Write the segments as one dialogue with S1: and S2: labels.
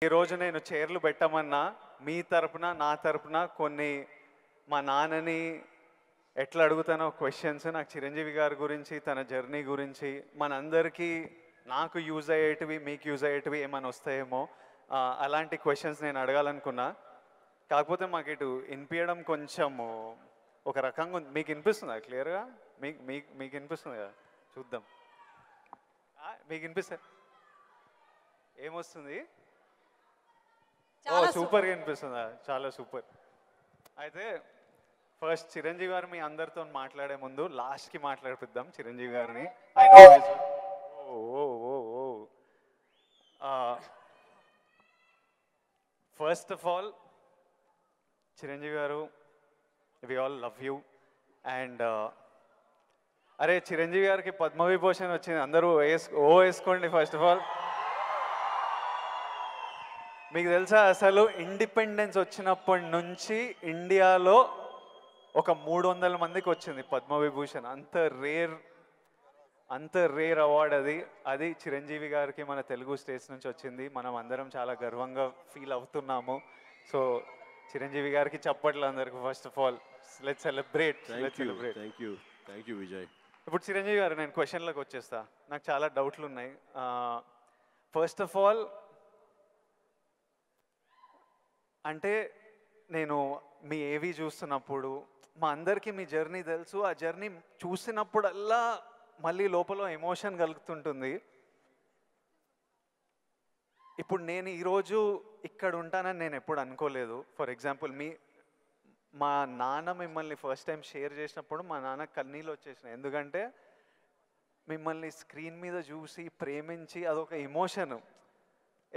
S1: ఈరోజు నేను చైర్లు పెట్టమన్నా మీ తరపున నా తరపున కొన్ని మా నాన్నని ఎట్లా అడుగుతానో క్వశ్చన్స్ నాకు చిరంజీవి గారి గురించి తన జర్నీ గురించి మనందరికీ నాకు యూజ్ అయ్యేటివి మీకు యూజ్ అయ్యేటివి ఏమైనా వస్తాయేమో అలాంటి క్వశ్చన్స్ నేను అడగాలనుకున్నా. కాకపోతే మాకు ఇటు వినిపించడం కొంచెము ఒక రకంగా ఉంది. మీకు వినిపిస్తుందా క్లియర్గా? మీకు వినిపిస్తుంది కదా? చూద్దాం. మీకు వినిపిస్తా ఏమొస్తుంది? ఓ సూపర్గా వినిపిస్తుందా? చాలా సూపర్. అయితే ఫస్ట్ చిరంజీవి గారు మీ అందరితో మాట్లాడే ముందు లాస్ట్కి మాట్లాడిపిద్దాం చిరంజీవి గారిని. ఫస్ట్ ఆఫ్ ఆల్ చిరంజీవి గారు, we all love you. And అరే చిరంజీవి గారికి పద్మవిభూషణ్ వచ్చింది, అందరూ వేసుకోండి. ఫస్ట్ ఆఫ్ ఆల్ మీకు తెలుసా అసలు ఇండిపెండెన్స్ వచ్చినప్పటి నుంచి ఇండియాలో ఒక 300 మందికి వచ్చింది పద్మవిభూషణ్. అంత రేర్ అవార్డ్ అది చిరంజీవి గారికి మన తెలుగు స్టేట్స్ నుంచి వచ్చింది. మనం అందరం చాలా గర్వంగా ఫీల్ అవుతున్నాము. సో చిరంజీవి గారికి చప్పట్లు అందరికి. First of all let's celebrate.
S2: Thank you Vijay.
S1: ఇప్పుడు చిరంజీవి గారు నేను క్వశ్చన్లకు వచ్చేస్తా. నాకు చాలా డౌట్లు ఉన్నాయి. ఫస్ట్ ఆఫ్ ఆల్ అంటే నేను మీ ఏవి చూస్తున్నప్పుడు మా అందరికీ మీ జర్నీ తెలుసు. ఆ జర్నీ చూసినప్పుడల్లా మళ్ళీ లోపల ఎమోషన్ కలుగుతుంటుంది. ఇప్పుడు నేను ఈరోజు ఇక్కడ ఉంటానని నేను ఎప్పుడు అనుకోలేదు. ఫర్ ఎగ్జాంపుల్ మా నాన్న మిమ్మల్ని ఫస్ట్ టైం షేర్ చేసినప్పుడు మా నాన్న కన్నీళ్ళు వచ్చేసినాయి. ఎందుకంటే మిమ్మల్ని స్క్రీన్ మీద చూసి ప్రేమించి అదొక ఎమోషన్.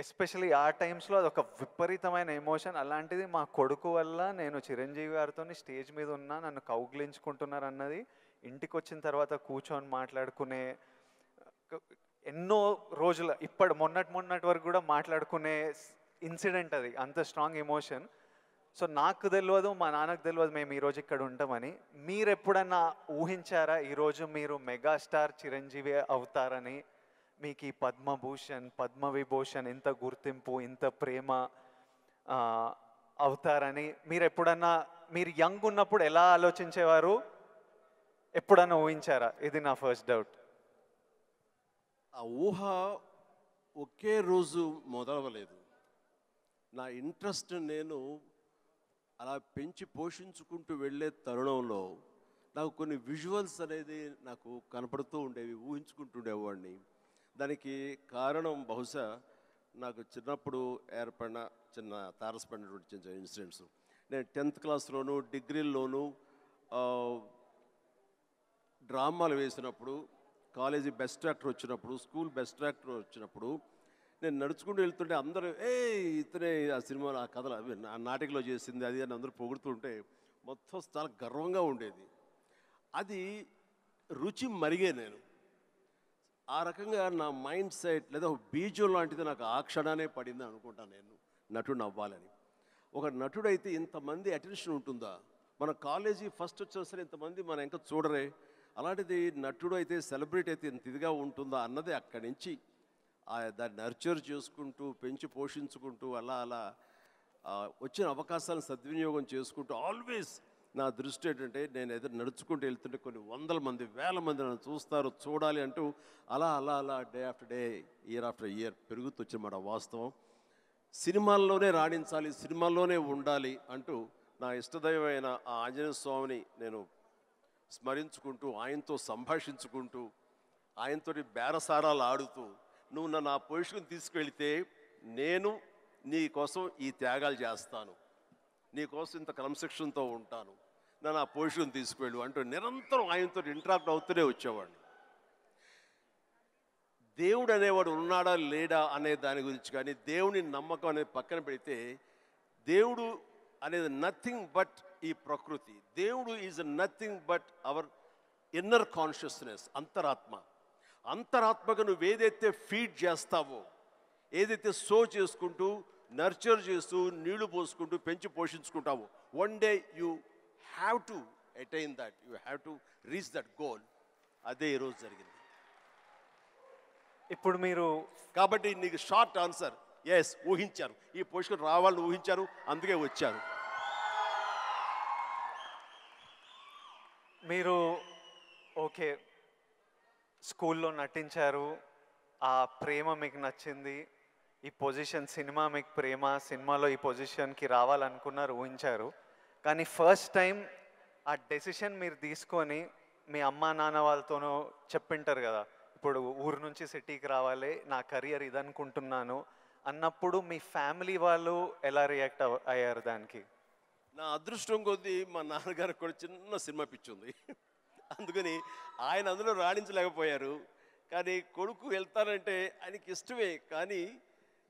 S1: ఎస్పెషలీ ఆ టైమ్స్లో అదొక విపరీతమైన ఎమోషన్. అలాంటిది మా కొడుకు వల్ల నేను చిరంజీవి గారితో స్టేజ్ మీద ఉన్నా, నన్ను కౌగిలించుకుంటున్నారు అన్నది ఇంటికి వచ్చిన తర్వాత కూర్చొని మాట్లాడుకునే ఎన్నో రోజుల మొన్నటి వరకు కూడా మాట్లాడుకునే ఇన్సిడెంట్ అది. అంత స్ట్రాంగ్ ఎమోషన్. సో నాకు తెలియదు, మా నాన్నకు తెలియదు మేము ఈరోజు ఇక్కడ ఉంటామని. మీరు ఎప్పుడన్నా ఊహించారా ఈరోజు మీరు మెగాస్టార్ చిరంజీవి అవుతారని? మీకు ఈ పద్మభూషణ్ పద్మవిభూషణ్ ఇంత గుర్తింపు ఇంత ప్రేమ అవుతారని మీరు ఎప్పుడన్నా మీరు యంగ్ ఉన్నప్పుడు ఎలా ఆలోచించేవారు? ఎప్పుడన్నా ఊహించారా? ఇది నా ఫస్ట్ డౌట్.
S2: ఆ ఊహ ఒకే రోజు మొదలవలేదు. నా ఇంట్రెస్ట్ నేను అలా పెంచి పోషించుకుంటూ వెళ్ళే తరుణంలో నాకు కొన్ని విజువల్స్ అనేది నాకు కనపడుతూ ఉండేవి, ఊహించుకుంటుండేవాడిని. దానికి కారణం బహుశా నాకు చిన్నప్పుడు ఏర్పడిన చిన్న తారసపడినటువంటి చిన్న ఇన్సిడెంట్స్. నేను 10th క్లాస్లోను డిగ్రీల్లోనూ డ్రామాలు వేసినప్పుడు, కాలేజీ బెస్ట్ యాక్టర్ వచ్చినప్పుడు, స్కూల్ బెస్ట్ యాక్టర్ వచ్చినప్పుడు నేను నడుచుకుంటూ వెళ్తుంటే అందరూ ఇతనే ఆ సినిమాలో ఆ కథలు అవి ఆ నాటికలో చేసింది అది అని అందరూ పొగుడుతుంటే మొత్తం చాలా గర్వంగా ఉండేది. అది రుచి మరిగే నేను ఆ రకంగా నా మైండ్ సెట్ లేదా ఒక బీజం లాంటిది నాకు ఆ క్షణానే పడింది అనుకుంటాను నేను నటుడు అవ్వాలని. ఒక నటుడైతే ఇంతమంది అటెన్షన్ ఉంటుందా? మన కాలేజీ ఫస్ట్ వచ్చినా సరే ఇంతమంది మన ఇంకా చూడరే, అలాంటిది నటుడు అయితే సెలబ్రిటీ అయితే ఇంత ఇదిగా ఉంటుందా అన్నది అక్కడి నుంచి దాన్ని నర్చర్ చేసుకుంటూ పెంచి పోషించుకుంటూ అలా వచ్చిన అవకాశాలను సద్వినియోగం చేసుకుంటూ ఆల్వేస్ నా దృష్టి ఏంటంటే నేను ఏదో నడుచుకుంటూ వెళ్తుంటే కొన్ని 100 మంది 1000 మంది నన్ను చూస్తారు, చూడాలి అంటూ అలా day after day year after year పెరుగుతూ వచ్చినమాట వాస్తవం. సినిమాల్లోనే రాణించాలి, సినిమాల్లోనే ఉండాలి అంటూ నా ఇష్టదైవమైన ఆ ఆంజనేయ స్వామిని నేను స్మరించుకుంటూ ఆయనతో సంభాషించుకుంటూ ఆయనతోటి బేరసారాలు ఆడుతూ నువ్వు నన్ను ఆ పొజిషన్ తీసుకెళ్తే నేను నీ కోసం ఈ త్యాగాలు చేస్తాను, నీ కోసం ఇంత క్రమశిక్షణతో ఉంటాను, నన్ను ఆ పొజిషన్ తీసుకువెళ్ళు అంటూ నిరంతరం ఆయనతో ఇంటరాక్ట్ అవుతూనే వచ్చేవాడిని. దేవుడు అనేవాడు ఉన్నాడా లేడా అనే దాని గురించి కానీ దేవుని నమ్మకం అనేది పక్కన పెడితే దేవుడు అనేది నథింగ్ బట్ ఈ ప్రకృతి. దేవుడు is nothing but our inner consciousness, అంతరాత్మగా నువ్వు ఏదైతే ఫీడ్ చేస్తావో, ఏదైతే సో చేసుకుంటూ నర్చర్ చేస్తూ నీళ్లు పోసుకుంటూ పెంచి పోషించుకుంటావో, one day you have to attain that, you have to reach that goal. అదే ఈరోజు జరిగింది.
S1: ఇప్పుడు మీరు
S2: కాబట్టి నీకు షార్ట్ ఆన్సర్, ఎస్, ఊహించాను, ఈ పొజిషన్ రావాలని ఊహించాను, అందుకే వచ్చాను.
S1: మీరు ఓకే స్కూల్లో నటించారు, ఆ ప్రేమ మీకు నచ్చింది, ఈ పొజిషన్ సినిమా మీకు ప్రేమ, సినిమాలో ఈ పొజిషన్కి రావాలనుకున్నారు, ఊహించారు. కానీ ఫస్ట్ టైం ఆ డెసిషన్ మీరు తీసుకొని మీ అమ్మా నాన్న వాళ్ళతోనూ చెప్పింటారు కదా, ఇప్పుడు ఊరు నుంచి సిటీకి రావాలి, నా కెరియర్ ఇదనుకుంటున్నాను అన్నప్పుడు మీ ఫ్యామిలీ వాళ్ళు ఎలా రియాక్ట్ అయ్యారు దానికి?
S2: నా అదృష్టం కొద్దీ మా నాన్నగారికి కూడా చిన్న సినిమా పిచ్చి ఉంది. అందుకని ఆయన అందులో రాణించలేకపోయారు. కానీ కొడుకు వెళ్తానంటే ఆయనకి ఇష్టమే, కానీ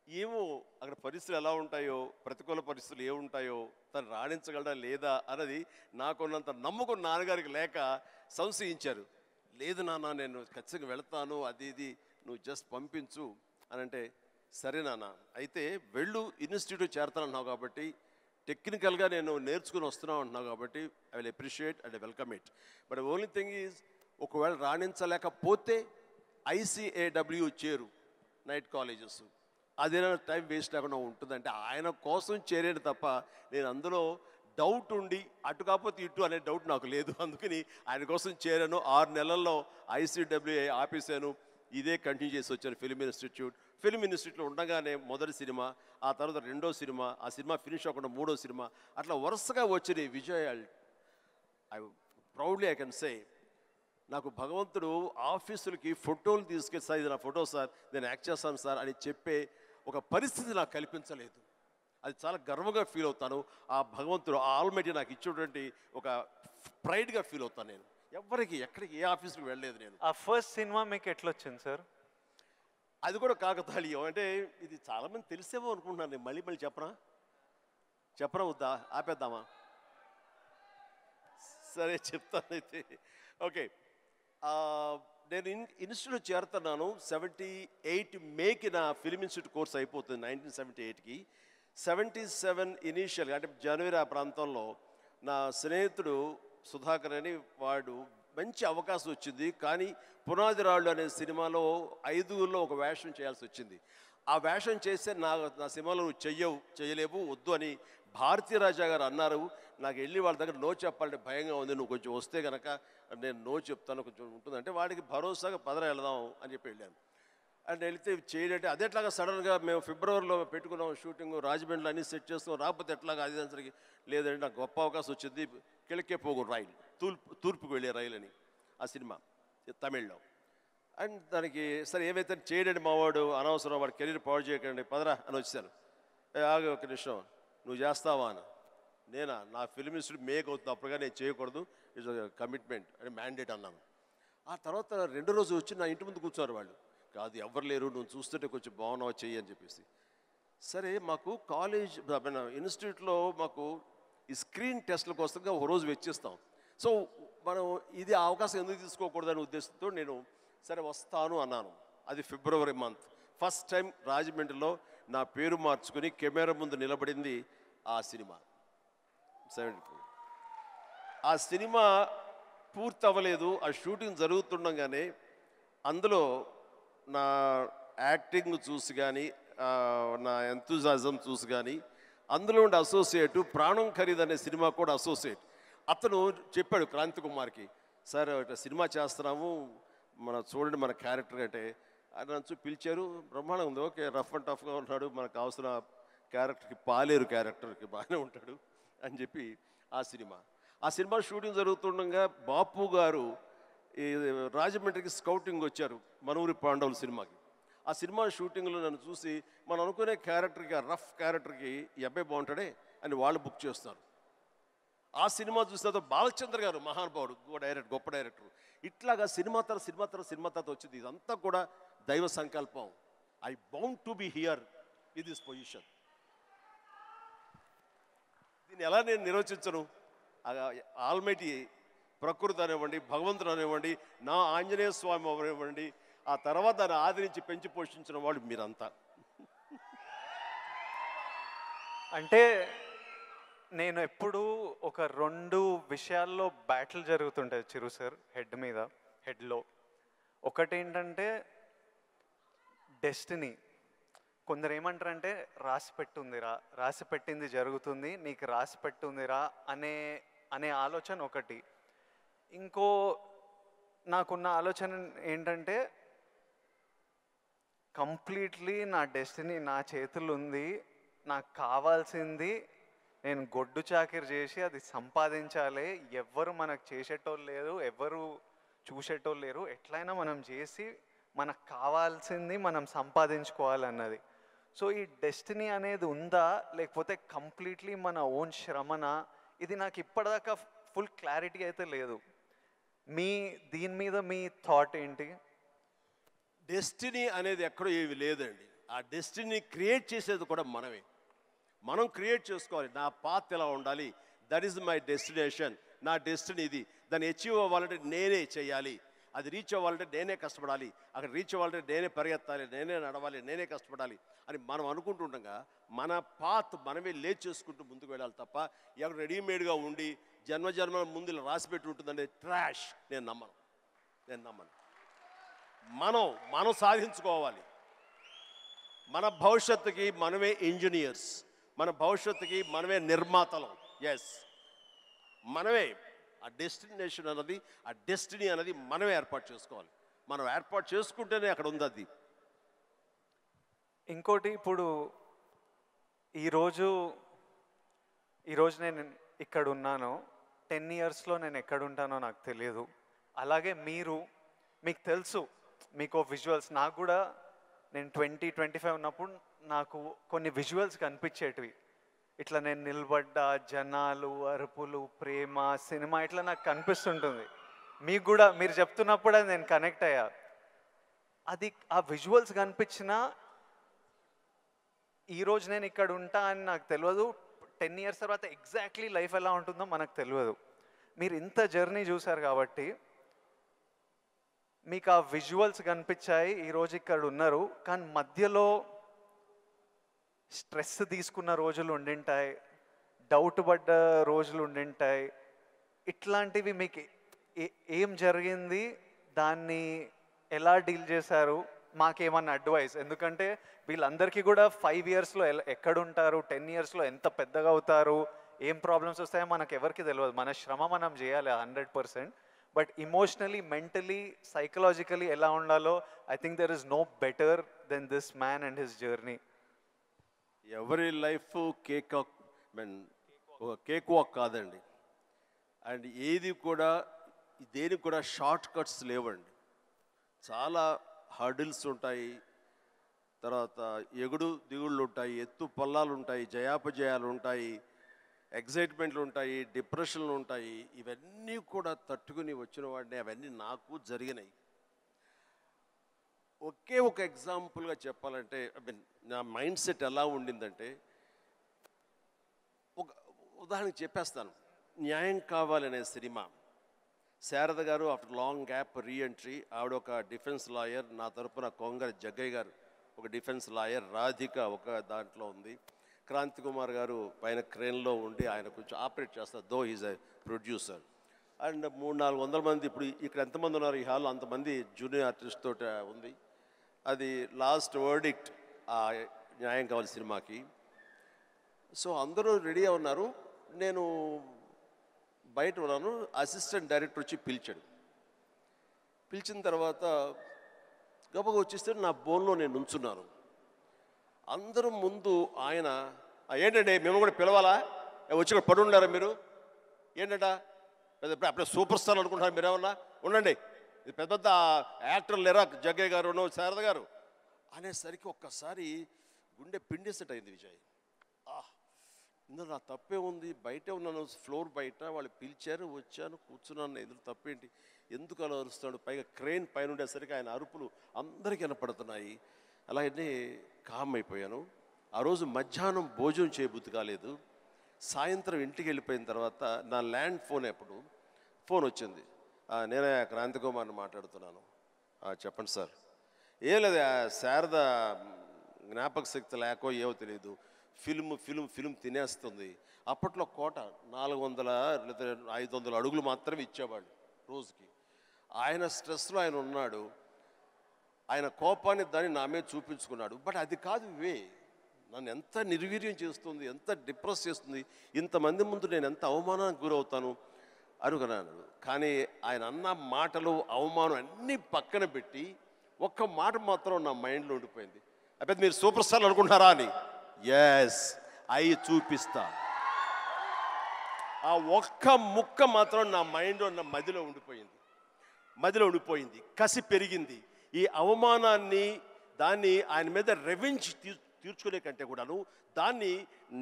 S2: ఏమో అక్కడ పరిస్థితులు ఎలా ఉంటాయో, ప్రతికూల పరిస్థితులు ఏముంటాయో, తను రాణించగలడా లేదా అన్నది నాకున్నంత నమ్మకం నాన్నగారికి లేక సంశయించారు. లేదు నాన్న, నేను ఖచ్చితంగా వెళ్తాను, అది ఇది నువ్వు జస్ట్ పంపించు అని అంటే, సరే నాన్న అయితే వెళ్ళు, ఇన్స్టిట్యూట్ చేరతానన్నావు కాబట్టి, టెక్నికల్గా నేను నేర్చుకుని వస్తున్నావు అంటున్నావు కాబట్టి I will appreciate and welcome it. But only thing is, ఒకవేళ రాణించలేకపోతే ICAW చేరు, నైట్ కాలేజెస్, అదేనా టైం వేస్ట్ లేకుండా ఉంటుందంటే ఆయన కోసం చేరేది తప్ప నేను అందులో డౌట్ ఉండి అటు కాకపోతే ఇటు అనే డౌట్ నాకు లేదు. అందుకని ఆయన కోసం చేరాను. 6 నెలల్లో ICWA ఆపేశాను, ఇదే కంటిన్యూ చేసి వచ్చాను. ఫిల్మ్ ఇన్స్టిట్యూట్లో ఉండగానే మొదటి సినిమా, ఆ తర్వాత రెండో సినిమా, ఆ సినిమా ఫినిష్ అవ్వకుండా మూడో సినిమా, అట్లా వరుసగా వచ్చిన విజయాలు. ఐ కెన్ సే, నాకు భగవంతుడు ఆఫీసులకి ఫోటోలు తీసుకెళ్ళి, సార్ ఇది నా ఫోటో సార్, నేను యాక్ట్ చేస్తాను సార్ అని చెప్పే ఒక పరిస్థితి నాకు కల్పించలేదు. అది చాలా గర్వంగా ఫీల్ అవుతాను. ఆ భగవంతుడు, ఆ ఆల్మైటీ నాకు ఇచ్చేటువంటి ఒక ప్రైడ్గా ఫీల్ అవుతాను. నేను ఎక్కడికి ఏ ఆఫీస్కి వెళ్ళలేదు నేను.
S1: ఆ ఫస్ట్ సినిమా మీకు ఎట్లొచ్చింది సార్?
S2: అది కూడా కాకతాళీయం. అంటే ఇది చాలామంది తెలిసేమో అనుకుంటున్నాను. నేను మళ్ళీ చెప్పనా వద్దా, ఆపేద్దామా? సరే చెప్తాను అయితే. ఓకే, నేను ఇన్స్టిట్యూట్ చేరుతున్నాను 78 మేకి నా ఫిల్మ్ ఇన్స్టిట్యూట్ కోర్స్ అయిపోతుంది. 1978కి 77 ఇనీషియల్గా, అంటే జనవరి ఆ ప్రాంతంలో నా స్నేహితుడు సుధాకర్ అని వాడు మంచి అవకాశం వచ్చింది. కానీ పునాది రాళ్ళు అనే సినిమాలో 5గురిలో ఒక వేషం చేయాల్సి వచ్చింది. ఆ వేషం చేస్తే నా సినిమాలో నువ్వు చేయలేవు, వద్దు అని భారతీ రాజా గారు అన్నారు. నాకు వెళ్ళి వాళ్ళ దగ్గర నో చెప్పాలంటే భయంగా ఉంది, నువ్వు కొంచెం వస్తే కనుక నేను నో చెప్తాను, కొంచెం ఉంటుందంటే వాడికి భరోసాగా పదరా వెళదాం అని చెప్పి వెళ్ళాను. అండ్ వెళితే చేయంటే అదే ఎట్లాగా సడన్గా మేము ఫిబ్రవరిలో పెట్టుకున్నాం షూటింగ్, రాజమండ్రిలో అన్నీ సెట్ చేస్తాం, రాకపోతే ఎట్లాగా అది దానికి లేదంటే నాకు గొప్ప అవకాశం వచ్చింది. కిళకే పోగు రైలు, తూర్పుకు వెళ్ళే రైలు అని ఆ సినిమా తమిళ్లో. అండ్ దానికి సరే ఏమైతే చేయడండి, మావాడు అనవసరం, వాడు కెరీర్ పాడు చేయకండి, పదరా అని వచ్చాను. ఆగి ఒక నిమిషం, నువ్వు చేస్తావా అని. నేనా, నా ఫిల్మ్ ఇన్స్టిట్యూట్ మేక్ అవుతుంది, అప్పుడుగా నేను చేయకూడదు, ఇట్స్ కమిట్మెంట్ అని మ్యాండేట్ అన్నాను. ఆ తర్వాత 2 రోజు వచ్చి నా ఇంటి ముందు కూర్చోరు వాళ్ళు. కాదు ఎవరు లేరు, నువ్వు చూస్తుంటే కొంచెం బాగున్నావు చెయ్యి అని చెప్పేసి. సరే మాకు కాలేజ్ ఇన్స్టిట్యూట్లో మాకు ఈ స్క్రీన్ టెస్ట్ల కోసంగా ఒక రోజు వెచ్చిస్తాం. సో మనం ఇది అవకాశం ఎందుకు తీసుకోకూడదనే ఉద్దేశంతో నేను సరే వస్తాను అన్నాను. అది ఫిబ్రవరి మంత్. ఫస్ట్ టైం రాజమండ్రిలో నా పేరు మార్చుకుని కెమెరా ముందు నిలబడింది ఆ సినిమా 74. ఆ సినిమా పూర్తి అవ్వలేదు, ఆ షూటింగ్ జరుగుతుండగానే అందులో నా యాక్టింగ్ చూసి కానీ, నా ఎంతూజాజం చూసి కానీ, అందులో ఉండే అసోసియేటు ప్రాణం ఖరీదు అనే సినిమా కూడా అసోసియేట్ అతను చెప్పాడు క్రాంతి కుమార్కి, సార్ సినిమా చేస్తున్నాము, చూడండి మన క్యారెక్టర్ అంటే. ఆయన నన్ను పిలిచారు, బ్రహ్మాండం ఉంది, ఓకే రఫ్ అండ్ టఫ్గా ఉన్నాడు, మనకు కావాల్సిన క్యారెక్టర్కి పాలేరు క్యారెక్టర్కి బాగానే ఉంటాడు అని చెప్పి ఆ సినిమా షూటింగ్ జరుగుతుండగా బాపు గారు ఈ రాజమండ్రికి స్కౌటింగ్ వచ్చారు మనూరి పాండవుల సినిమాకి. ఆ సినిమా షూటింగ్లో నన్ను చూసి మనం అనుకునే క్యారెక్టర్కి, ఆ రఫ్ క్యారెక్టర్కి ఈ అబ్బాయి బాగుంటాడే అని వాళ్ళు బుక్ చేస్తారు. ఆ సినిమా చూసిన బాలచంద్ర గారు మహానుభావుడు, గొప్ప డైరెక్టర్. ఇట్లాగా సినిమా తర్వాత వచ్చింది. ఇదంతా కూడా దైవ సంకల్పం. I bound to be here with this position. దీన్ని ఎలా నేను నిర్వచించను? ఆల్మైటీ ప్రకృతి అనివ్వండి, భగవంతుడు అనివ్వండి, నా ఆంజనేయ స్వామి అవనివ్వండి, ఆ తర్వాత దాన్ని ఆదరించి పెంచి పోషించిన వాళ్ళు మీరంతా.
S1: అంటే నేను ఎప్పుడు ఒక 2 విషయాల్లో బ్యాటిల్ జరుగుతుంటాయి చిరు సార్ హెడ్లో. ఒకటి ఏంటంటే డెస్టినీ. కొందరు ఏమంటారంటే రాసి పెట్టుందిరా, రాసి పెట్టింది జరుగుతుంది, నీకు రాసి పెట్టుందిరా అనే అనే ఆలోచన ఒకటి. ఇంకో నాకున్న ఆలోచన ఏంటంటే కంప్లీట్లీ నా డెస్టినీ నా చేతుల్లో ఉంది, నాకు కావాల్సింది నేను గొడ్డు చాకిరి చేసి అది సంపాదించాలి. ఎవ్వరు మనకు చేసేటోళ్ళు లేరు, ఎవ్వరు చూసేటోళ్ళు లేరు, ఎట్లయినా మనం చేసి మనకు కావాల్సింది మనం సంపాదించుకోవాలన్నది. సో ఈ డెస్టినీ అనేది ఉందా లేకపోతే కంప్లీట్లీ మన ఓన్ శ్రమన, ఇది నాకు ఇప్పటిదాకా ఫుల్ క్లారిటీ అయితే లేదు. దీని మీద మీ థాట్ ఏంటి?
S2: డెస్టినీ అనేది ఎక్కడో ఏవి లేదండి. ఆ డెస్టినీ క్రియేట్ చేసేది కూడా మనమే. మనం క్రియేట్ చేసుకోవాలి. నా పాత్ ఎలా ఉండాలి, దట్ ఈజ్ మై డెస్టినేషన్, నా డెస్టినీ ఇది. దాన్ని అచీవ్ అవ్వాలంటే నేనే చేయాలి, అది రీచ్ అవ్వాలంటే నేనే కష్టపడాలి, అక్కడ రీచ్ అవ్వాలంటే నేనే పరిగెత్తాలి, నేనే నడవాలి, నేనే కష్టపడాలి అని మనం అనుకుంటుండగా మన పాత్ మనమే లేట్ చేసుకుంటూ ముందుకు వెళ్ళాలి తప్ప ఎవరు రెడీమేడ్గా ఉండి జన్మజన్మల ముందు ఇలా రాసి పెట్టి ఉంటుందనే ట్రాష్ నేను నమ్మను. మనం సాధించుకోవాలి. మన భవిష్యత్తుకి మనమే ఇంజనీర్స్, మన భవిష్యత్తుకి మనమే నిర్మాతలం. ఎస్, మనమే ఆ డెస్టినేషన్ అన్నది, ఆ డెస్టినీ అనేది మనమే ఏర్పాటు చేసుకోవాలి. మనం ఏర్పాటు చేసుకుంటేనే అక్కడ ఉంది అది.
S1: ఇంకోటి, ఇప్పుడు ఈరోజు నేను ఇక్కడ ఉన్నాను, 10 yearsలో నేను ఎక్కడ ఉంటానో నాకు తెలియదు. అలాగే మీకు తెలుసు, మీకు విజువల్స్, నాకు కూడా నేను 20-25 ఉన్నప్పుడు నాకు కొన్ని విజువల్స్ కనిపించేటివి. ఇట్లా నేను నిలబడ్డా, జనాలు, అరుపులు, ప్రేమ, సినిమా ఇట్లా నాకు కనిపిస్తుంటుంది. మీకు కూడా మీరు చెప్తున్నప్పుడు అది నేను కనెక్ట్ అయ్యా. అది ఆ విజువల్స్ కనిపించినా ఈరోజు నేను ఇక్కడ ఉంటా అని నాకు తెలియదు. 10 years తర్వాత ఎగ్జాక్ట్లీ లైఫ్ ఎలా ఉంటుందో మనకు తెలియదు. మీరు ఇంత జర్నీ చూసారు కాబట్టి మీకు ఆ విజువల్స్ కనిపించాయి, ఈరోజు ఇక్కడ ఉన్నారు. కానీ మధ్యలో స్ట్రెస్ తీసుకున్న రోజులు ఉండింటాయి, డౌట్ పడ్డ రోజులు ఉండింటాయి. ఇట్లాంటివి మీకు ఏం జరిగింది, దాన్ని ఎలా డీల్ చేశారు, మాకేమన్నా అడ్వైస్? ఎందుకంటే వీళ్ళందరికీ కూడా 5 yearsలో ఎక్కడుంటారు, 10 yearsలో ఎంత పెద్దగా అవుతారు, ఏం ప్రాబ్లమ్స్ వస్తాయో మనకు ఎవరికి తెలియదు. మన శ్రమ మనం చేయాలి 100%. బట్ ఇమోషనలీ, మెంటలీ, సైకలాజికలీ ఎలా ఉండాలో I think there is no better than this man and his journey.
S2: ఎవరి లైఫ్ కేక్ వాక్ కాదండి. అండ్ దేనికి కూడా షార్ట్ కట్స్ లేవండి. చాలా హర్డిల్స్ ఉంటాయి, తర్వాత ఎగుడు దిగుళ్ళు ఉంటాయి, ఎత్తు పల్లాలు ఉంటాయి, జయాపజయాలు ఉంటాయి, ఎగ్జైట్మెంట్లు ఉంటాయి, డిప్రెషన్లు ఉంటాయి. ఇవన్నీ కూడా తట్టుకుని వచ్చిన వాడిని, అవన్నీ నాకు జరిగినాయి. ఒకే ఒక ఎగ్జాంపుల్గా చెప్పాలంటే, నా మైండ్ సెట్ ఎలా ఉండిందంటే, ఒక ఉదాహరణకి చెప్పేస్తాను. న్యాయం కావాలనే సినిమా, శారద గారు ఆఫ్టర్ లాంగ్ గ్యాప్ రీఎంట్రీ, ఆవిడ ఒక డిఫెన్స్ లాయర్, నా తరపున కొంగర జగ్గయ్య గారు ఒక డిఫెన్స్ లాయర్, రాధిక ఒక దాంట్లో ఉంది, క్రాంతి కుమార్ గారు పైన క్రేన్లో ఉండి ఆయన కొంచెం ఆపరేట్ చేస్తారు, though is a producer. And 300-400 మంది, ఇప్పుడు ఇక్కడ ఎంతమంది ఉన్నారు ఈ హాల్లో అంతమంది జూనియర్ ఆర్టిస్ట్ తోటి ఉంది. అది లాస్ట్ వర్డిక్ట్ ఆ న్యాయం కావాలి సినిమాకి. సో అందరూ రెడీగా ఉన్నారు, నేను బయట ఉన్నాను. అసిస్టెంట్ డైరెక్టర్ వచ్చి పిలిచిన తర్వాత గబగ వచ్చేస్తే నా బోన్లో నేను నుంచున్నాను. అందరూ ముందు ఆయన, ఏంటంటే మేము కూడా పిలవాలా, వచ్చి పడి ఉండారా మీరు, ఏంటంట అప్పుడే సూపర్ స్టార్ అనుకుంటున్నారు మీరేమన్నా, ఉండండి, ఇది పెద్ద పెద్ద యాక్టర్లు లేరా, జగ్గయ్య గారు, శారద గారు అనేసరికి ఒక్కసారి గుండె పిండేసెట్ అయింది విజయ్. ఇందులో నా తప్పే ఉంది, బయటే ఉన్నాను, ఫ్లోర్ బయట, వాళ్ళు పిలిచారు, వచ్చాను, కూర్చున్నాను, ఎదురు తప్పేంటి, ఎందుకు అలా అరుస్తాడు, పైగా క్రెయిన్ పైన ఉండేసరికి ఆయన అరుపులు అందరికీ వినపడుతున్నాయి. అలాగే కామ్ అయిపోయాను. ఆ రోజు మధ్యాహ్నం భోజనం చేయబుద్ధి కాలేదు. సాయంత్రం ఇంటికి వెళ్ళిపోయిన తర్వాత నా ల్యాండ్ ఫోన్ వచ్చింది. నేనే క్రాంతి కుమార్ని మాట్లాడుతున్నాను. చెప్పండి సార్. ఏం లేదు, శారద జ్ఞాపక శక్తి లేకో ఏమో తెలియదు, ఫిల్మ్ తినేస్తుంది. అప్పట్లో కోట 400 లేదా 500 అడుగులు మాత్రమే ఇచ్చేవాళ్ళు రోజుకి. ఆయన స్ట్రెస్లో ఆయన ఉన్నాడు. ఆయన కోపాన్ని దాన్ని నా మీద చూపించుకున్నాడు. బట్ అది కాదు నన్ను ఎంత నిర్వీర్యం చేస్తుంది, ఎంత డిప్రెస్ చేస్తుంది, ఇంతమంది ముందు నేను ఎంత అవమానానికి గురవుతాను అనుకున్నాను. కానీ ఆయన అన్న మాటలు, అవమానం అన్నీ పక్కన పెట్టి ఒక్క మాట మాత్రం నా మైండ్లో ఉండిపోయింది. అప్పుడు మీరు సూపర్ స్టార్ అనుకుంటున్నారా అని. ఎస్, అయి చూపిస్తా. ఆ ఒక్క ముక్క మాత్రం నా మైండ్లో, నా మదిలో ఉండిపోయింది. కసి పెరిగింది. ఈ అవమానాన్ని, దాన్ని ఆయన మీద రెవెంజ్ తీర్చుకునే కంటే కూడాను దాన్ని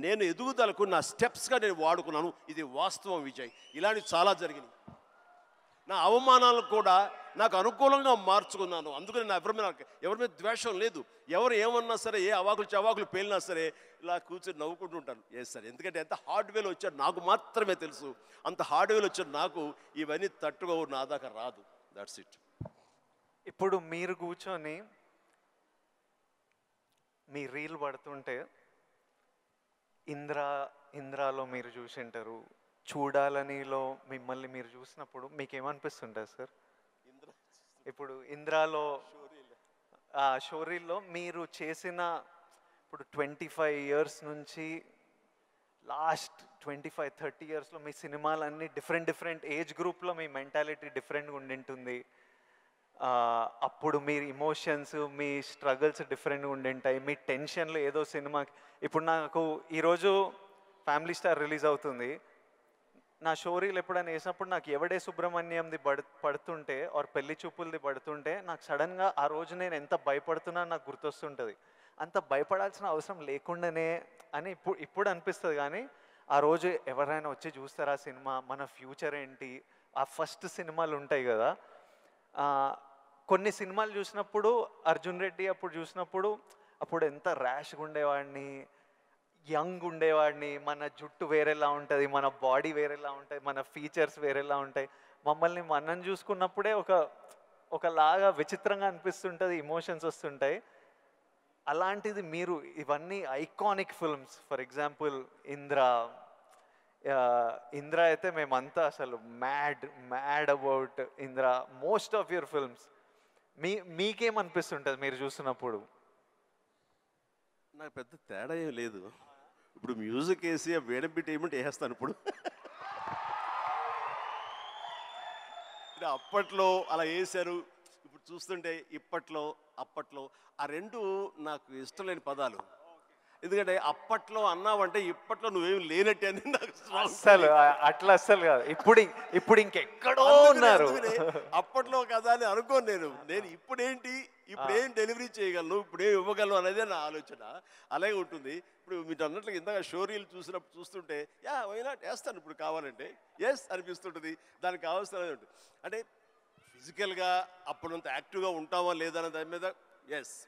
S2: నేను ఎదుగుదలకు నా స్టెప్స్గా నేను వాడుకున్నాను. ఇది వాస్తవం విజయ్. ఇలాంటివి చాలా జరిగినాయి. నా అవమానాలను కూడా నాకు అనుకూలంగా మార్చుకున్నాను. అందుకని నా ఎవరి మీద ద్వేషం లేదు. ఎవరు ఏమన్నా సరే, ఏ అవాకులు చవాకులు పేలినా సరే ఇలా కూర్చొని నవ్వుకుంటూ ఉంటాను. సార్, ఎందుకంటే ఎంత హార్డ్వేర్ వచ్చాడు నాకు మాత్రమే తెలుసు. అంత హార్డ్వేర్ వచ్చాడు నాకు ఇవన్నీ తట్టుకో నా దాకా రాదు. That's it.
S1: ఇప్పుడు మీరు కూర్చొని మీ రీల్ పడుతుంటే ఇంద్రాలో మీరు చూసింటారు, చూడాలనిలో మిమ్మల్ని మీరు చూసినప్పుడు మీకు ఏమనిపిస్తుంటుంది సార్? ఇప్పుడు ఇంద్రాలో షోరీల్లో మీరు చేసిన, ఇప్పుడు 25 years నుంచి లాస్ట్ 25-30 yearsలో మీ సినిమాలన్నీ డిఫరెంట్ ఏజ్ గ్రూప్లో మీ మెంటాలిటీ డిఫరెంట్గా ఉండింటుంది. అప్పుడు మీ ఇమోషన్స్, మీ స్ట్రగుల్స్ డిఫరెంట్గా ఉండింటాయి. మీ టెన్షన్లు ఏదో సినిమాకి, ఇప్పుడు నాకు ఈరోజు ఫ్యామిలీ స్టార్ రిలీజ్ అవుతుంది. నా షోరీలు ఎప్పుడైనా వేసినప్పుడు నాకు ఎవడే సుబ్రహ్మణ్యంది పడుతుంటే ఆర్ పెళ్లి చూపులది పడుతుంటే నాకు సడన్గా ఆ రోజు నేను ఎంత భయపడుతున్నా నాకు గుర్తొస్తుంటుంది. అంత భయపడాల్సిన అవసరం లేకుండానే అని ఇప్పుడు అనిపిస్తుంది. కానీ ఆ రోజు ఎవరైనా వచ్చి చూస్తారా సినిమా, మన ఫ్యూచర్ ఏంటి, ఆ ఫస్ట్ సినిమాలు ఉంటాయి కదా. కొన్ని సినిమాలు చూసినప్పుడు అర్జున్ రెడ్డి అప్పుడు చూసినప్పుడు అప్పుడు ఎంత ర్యాష్గా ఉండేవాడిని, యంగ్ ఉండేవాడిని, మన జుట్టు వేరేలా ఉంటుంది, మన బాడీ వేరేలా ఉంటుంది, మన ఫీచర్స్ వేరేలా ఉంటాయి. మమ్మల్ని మనం చూసుకున్నప్పుడే ఒకలాగా విచిత్రంగా అనిపిస్తుంటుంది, ఇమోషన్స్ వస్తుంటాయి. అలాంటిది మీరు ఇవన్నీ iconic films, for example Indra అయితే మేమంతా అసలు mad about Indra. Most of your films మీకేమనిపిస్తుంటుంది మీరు చూసినప్పుడు?
S2: నాకు పెద్ద తేడా ఏం లేదు. ఇప్పుడు మ్యూజిక్ వేసి వేడం బిట్ ఏమంటే వేస్తాను. ఇప్పుడు అప్పట్లో అలా వేశారు, ఇప్పుడు చూస్తుంటే ఇప్పట్లో అప్పట్లో ఆ రెండు నాకు ఇష్టం లేని పదాలు. ఎందుకంటే అప్పట్లో అన్నావంటే ఇప్పట్లో నువ్వేమి లేనట్టే అని నాకు
S1: అస్సలు అస్సలు కాదు. ఇప్పుడు ఇంకెక్కడో ఉన్నారు.
S2: అప్పట్లో కదా అని అనుకోను నేను ఇప్పుడేంటి, ఇప్పుడేం డెలివరీ చేయగలను, ఇప్పుడేం ఇవ్వగలను అనేది నా ఆలోచన. అలాగే ఉంటుంది. ఇప్పుడు మీరు అన్నట్లు ఇందాక షోరీలు చూస్తుంటే వైనా వేస్తాను ఇప్పుడు కావాలంటే అనిపిస్తుంటుంది. దానికి కావాల్సిన ఉంటుంది. అంటే ఫిజికల్గా అప్పుడంత యాక్టివ్గా ఉంటామా లేదా అనే దాని మీద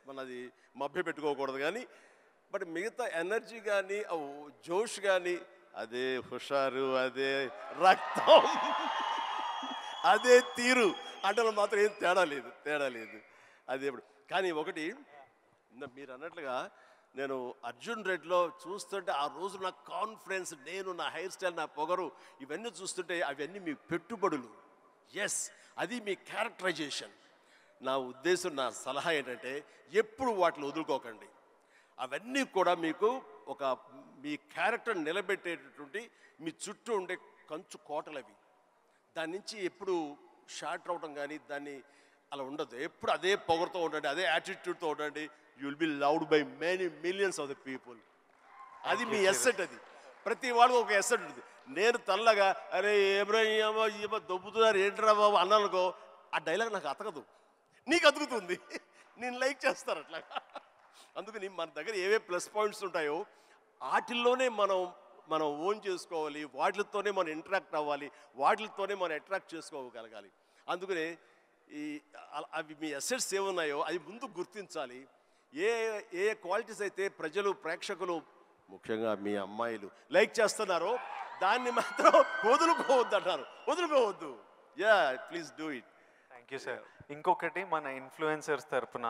S2: మనది మభ్య పెట్టుకోకూడదు. కానీ బట్ మిగతా ఎనర్జీ కానీ, జోష్ కానీ, అదే హుషారు, అదే రక్తం, అదే తీరు అంటే మాత్రం ఏం తేడా లేదు. అది ఎప్పుడు. కానీ ఒకటి మీరు అన్నట్లుగా నేను అర్జున్ రెడ్డిలో చూస్తుంటే ఆ రోజు నా కాన్ఫిడెన్స్, నేను నా హెయిర్ స్టైల్, నా పొగరు, ఇవన్నీ చూస్తుంటే అవన్నీ మీ పెట్టుబడులు. అది మీ క్యారెక్టరైజేషన్. నా ఉద్దేశం, నా సలహా ఏంటంటే ఎప్పుడు వాటిని వదులుకోకండి. అవన్నీ కూడా మీకు మీ క్యారెక్టర్ నిలబెట్టేటటువంటి మీ చుట్టూ ఉండే కంచు కోటలు అవి. దాని నుంచి ఎప్పుడు షార్ట్ అవడం కానీ దాన్ని అలా ఉండదు. ఎప్పుడు అదే పొగరుతో ఉండండి, అదే యాటిట్యూడ్తో ఉండండి. You will be loved by many millions of the people. అది మీ ఎసెట్. అది ప్రతి వాళ్ళకు ఒక ఎసెట్ ఉంటుంది. నేను తల్లగా అరే ఏమో దొబ్బుతున్నారు ఏంట్రా బాబు అన్నానుకో, ఆ డైలాగ్ నాకు అతకదు, నీకు అతుకుతుంది, నేను లైక్ చేస్తాను అట్లా. అందుకని మన దగ్గర ఏవే ప్లస్ పాయింట్స్ ఉంటాయో వాటిల్లోనే మనం ఓన్ చేసుకోవాలి, వాటితోనే మనం ఇంటరాక్ట్ అవ్వాలి, వాటితోనే మనం అట్రాక్ట్ చేసుకోగలగాలి. అందుకనే అవి మీ అసెట్స్ ఏమున్నాయో అది ముందు గుర్తించాలి. ఏ క్వాలిటీస్ అయితే ప్రజలు, ప్రేక్షకులు, ముఖ్యంగా మీ అమ్మాయిలు లైక్ చేస్తున్నారో దాన్ని మాత్రం వదులుకోవద్దు అంటారు. వదులుకోవద్దు. Please do it.
S1: Thank you sir. ఇంకొకటి మన ఇన్ఫ్లుయెన్సర్స్ తరపున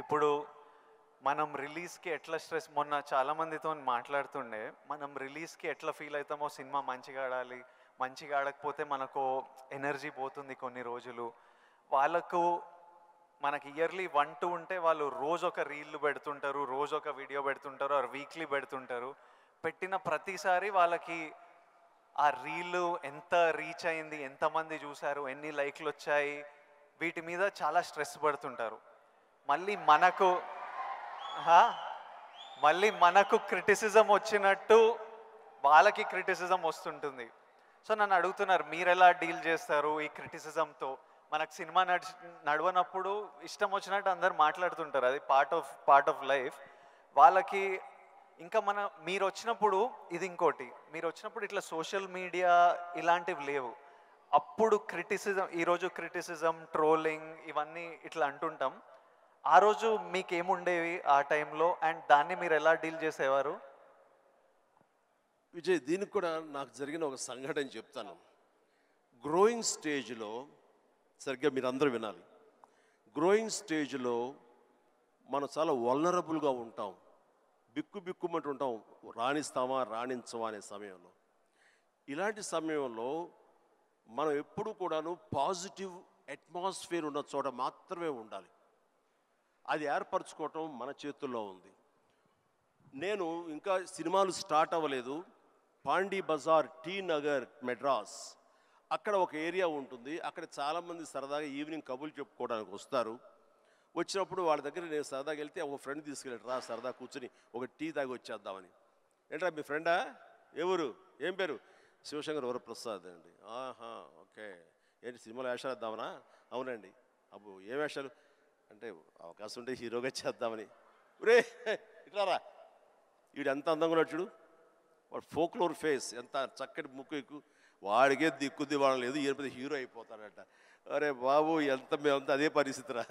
S1: ఇప్పుడు మనం రిలీజ్కి ఎట్లా స్ట్రెస్, మొన్న చాలామందితో మాట్లాడుతుండే, మనం రిలీజ్కి ఎట్లా ఫీల్ అవుతామో, సినిమా మంచిగా ఆడాలి, మంచిగా ఆడకపోతే మనకు ఎనర్జీ పోతుంది కొన్ని రోజులు. వాళ్ళకు మనకి ఇయర్లీ 1-2 ఉంటే వాళ్ళు రోజు ఒక రీల్ పెడుతుంటారు, రోజు ఒక వీడియో పెడుతుంటారు, ఆర్ వీక్లీ పెడుతుంటారు. పెట్టిన ప్రతిసారి వాళ్ళకి ఆ రీల్ ఎంత రీచ్ అయింది, ఎంతమంది చూశారు, ఎన్ని లైక్లు వచ్చాయి, వీటి మీద చాలా స్ట్రెస్ పడుతుంటారు. మళ్ళీ మనకు హా? మళ్ళీ మనకు క్రిటిసిజం వచ్చినట్టు వాళ్ళకి క్రిటిసిజం వస్తుంటుంది. సో నన్ను అడుగుతున్నారు, మీరు ఎలా డీల్ చేస్తారు ఈ క్రిటిసిజంతో? మనకు సినిమా నడవనప్పుడు ఇష్టం వచ్చినట్టు అందరు మాట్లాడుతుంటారు, అది పార్ట్ ఆఫ్ లైఫ్. వాళ్ళకి ఇంకా మీరు వచ్చినప్పుడు ఇది ఇంకోటి, మీరు వచ్చినప్పుడు ఇట్లా సోషల్ మీడియా ఇలాంటివి లేవు. అప్పుడు క్రిటిసిజం, ఈరోజు క్రిటిసిజం, ట్రోలింగ్ ఇవన్నీ ఇట్లా అంటుంటాం. ఆ రోజు మీకేముండేవి ఆ టైంలో, అండ్ దాన్ని మీరు ఎలా డీల్ చేసేవారు?
S2: విజయ్, దీనికి కూడా నాకు జరిగిన ఒక సంఘటన చెప్తాను. గ్రోయింగ్ స్టేజ్లో, సరిగ్గా మీరు అందరూ వినాలి, గ్రోయింగ్ స్టేజ్లో మనం చాలా వల్నరబుల్గా ఉంటాం, బిక్కుమంటూ ఉంటాం, రాణిస్తామా రాణించమా అనే సమయంలో. ఇలాంటి సమయంలో మనం ఎప్పుడు కూడాను పాజిటివ్ అట్మాస్ఫియర్ ఉన్న చోట మాత్రమే ఉండాలి. అది ఏర్పరచుకోవటం మన చేతుల్లో ఉంది. నేను ఇంకా సినిమాలు స్టార్ట్ అవ్వలేదు, పాండీ బజార్, టీ నగర్, మెడ్రాస్, అక్కడ ఒక ఏరియా ఉంటుంది. అక్కడ చాలామంది సరదాగా ఈవినింగ్ కబుర్లు చెప్పుకోవడానికి వస్తారు. వచ్చినప్పుడు వాళ్ళ దగ్గర నేను సరదాగా వెళ్తే ఒక ఫ్రెండ్ తీసుకెళ్ళాడు, రా సరదా కూర్చొని ఒక టీ తాగి వచ్చేద్దామని. ఏంట్రా మీ ఫ్రెండా, ఎవరు, ఏం పేరు? శివశంకర్ వరప్రసాద్ అండి. ఆహా, ఓకే. ఏంటి సినిమాలో వేషాలు వేద్దామనా? అవునండి. అబ్బో ఏ వేషాలు అంటే, అవకాశం ఉంటే హీరోగా చేద్దామని. రే ఇట్లారా, వీడు ఎంత అందంగా ఉన్నాడు చూడు, వాడు ఫోక్లోర్ ఫేస్, ఎంత చక్కటి ముక్కు ఎక్కువ, వాడికే దిక్కుద్ది వాడు లేదు, ఈయన హీరో అయిపోతాడట. అరే బాబు, మేమంతా అదే పరిస్థితి రా,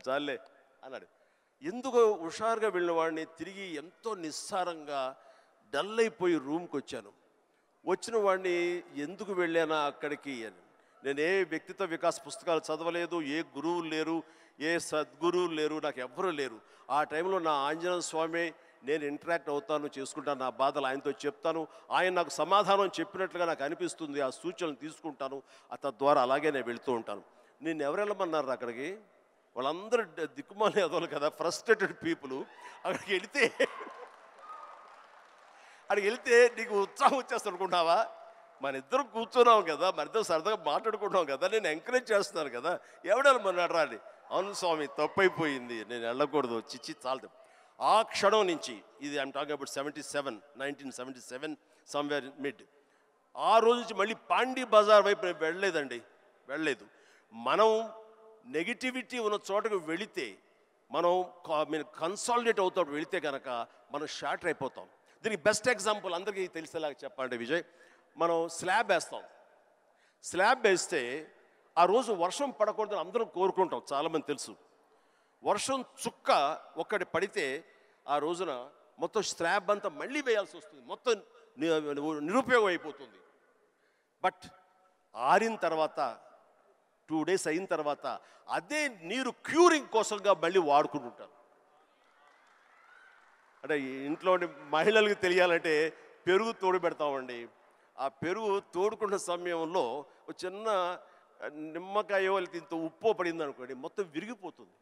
S2: చాలే అన్నాడు. ఎందుకు హుషారుగా వెళ్ళిన వాడిని తిరిగి ఎంతో నిస్సారంగా డల్ అయిపోయి రూమ్కి వచ్చాను. వచ్చిన వాడిని ఎందుకు వెళ్ళానా అక్కడికి అని, నేను ఏ వ్యక్తిత్వ వికాస్ పుస్తకాలు చదవలేదు, ఏ గురువులు లేరు, ఏ సద్గురువులు లేరు, నాకు ఎవ్వరూ లేరు. ఆ టైంలో నా ఆంజనేయ స్వామి నేను ఇంటరాక్ట్ అవుతాను, చేసుకుంటాను, నా బాధలు ఆయనతో చెప్తాను, ఆయన నాకు సమాధానం చెప్పినట్లుగా నాకు అనిపిస్తుంది, ఆ సూచనలు తీసుకుంటాను, తద్వారా అలాగే నేను వెళుతూ ఉంటాను. నేను ఎవరు వెళ్ళమన్నారు అక్కడికి? వాళ్ళందరూ దిక్కుమాలి ఎదవలు కదా, ఫ్రస్ట్రేటెడ్ పీపుల్. అక్కడికి వెళ్తే నీకు ఉత్సాహం వచ్చేస్తాను అనుకుంటావా? మన ఇద్దరం కూర్చున్నాం కదా, మన ఇద్దరు సరదాగా మాట్లాడుకుంటున్నాం కదా, నేను ఎంకరేజ్ చేస్తున్నాను కదా, ఎవడెళ్ళమన్నాడు రా అని. అవును స్వామి, తప్పైపోయింది, నేను వెళ్ళకూడదు, చిచ్చి చాలు. ఆ క్షణం నుంచి, ఇది I'm talking about 1977 somewhere mid, ఆ రోజు నుంచి మళ్ళీ పాండీ బజార్ వైపు నేను వెళ్ళలేదు. మనం నెగిటివిటీ ఉన్న చోటకు వెళితే, మనం కన్సాలిడేట్ అవుతాం, వెళితే కనుక మనం షార్టర్ అయిపోతాం. దీనికి బెస్ట్ ఎగ్జాంపుల్ అందరికీ తెలిసేలాగా చెప్పండి విజయ్, మనం స్లాబ్ వేస్తే ఆ రోజు వర్షం పడకూడదని అందరం కోరుకుంటాం, చాలామంది తెలుసు. వర్షం చుక్క ఒక్కటి పడితే ఆ రోజున మొత్తం స్లాబ్ అంతా మళ్ళీ వేయాల్సి వస్తుంది, మొత్తం నిరుపయోగం అయిపోతుంది. బట్ ఆరిన తర్వాత 2 days అయిన తర్వాత అదే నీరు క్యూరింగ్ కోసంగా మళ్ళీ వాడుకుంటుంటారు. అంటే ఇంట్లో మహిళలకు తెలియాలంటే పెరుగు తోడు పెడతామండి. ఆ పెరుగు తోడుకున్న సమయంలో ఒక చిన్న నిమ్మకాయ ఇంత ఉప్పు పడింది అనుకోండి, మొత్తం విరిగిపోతుంది.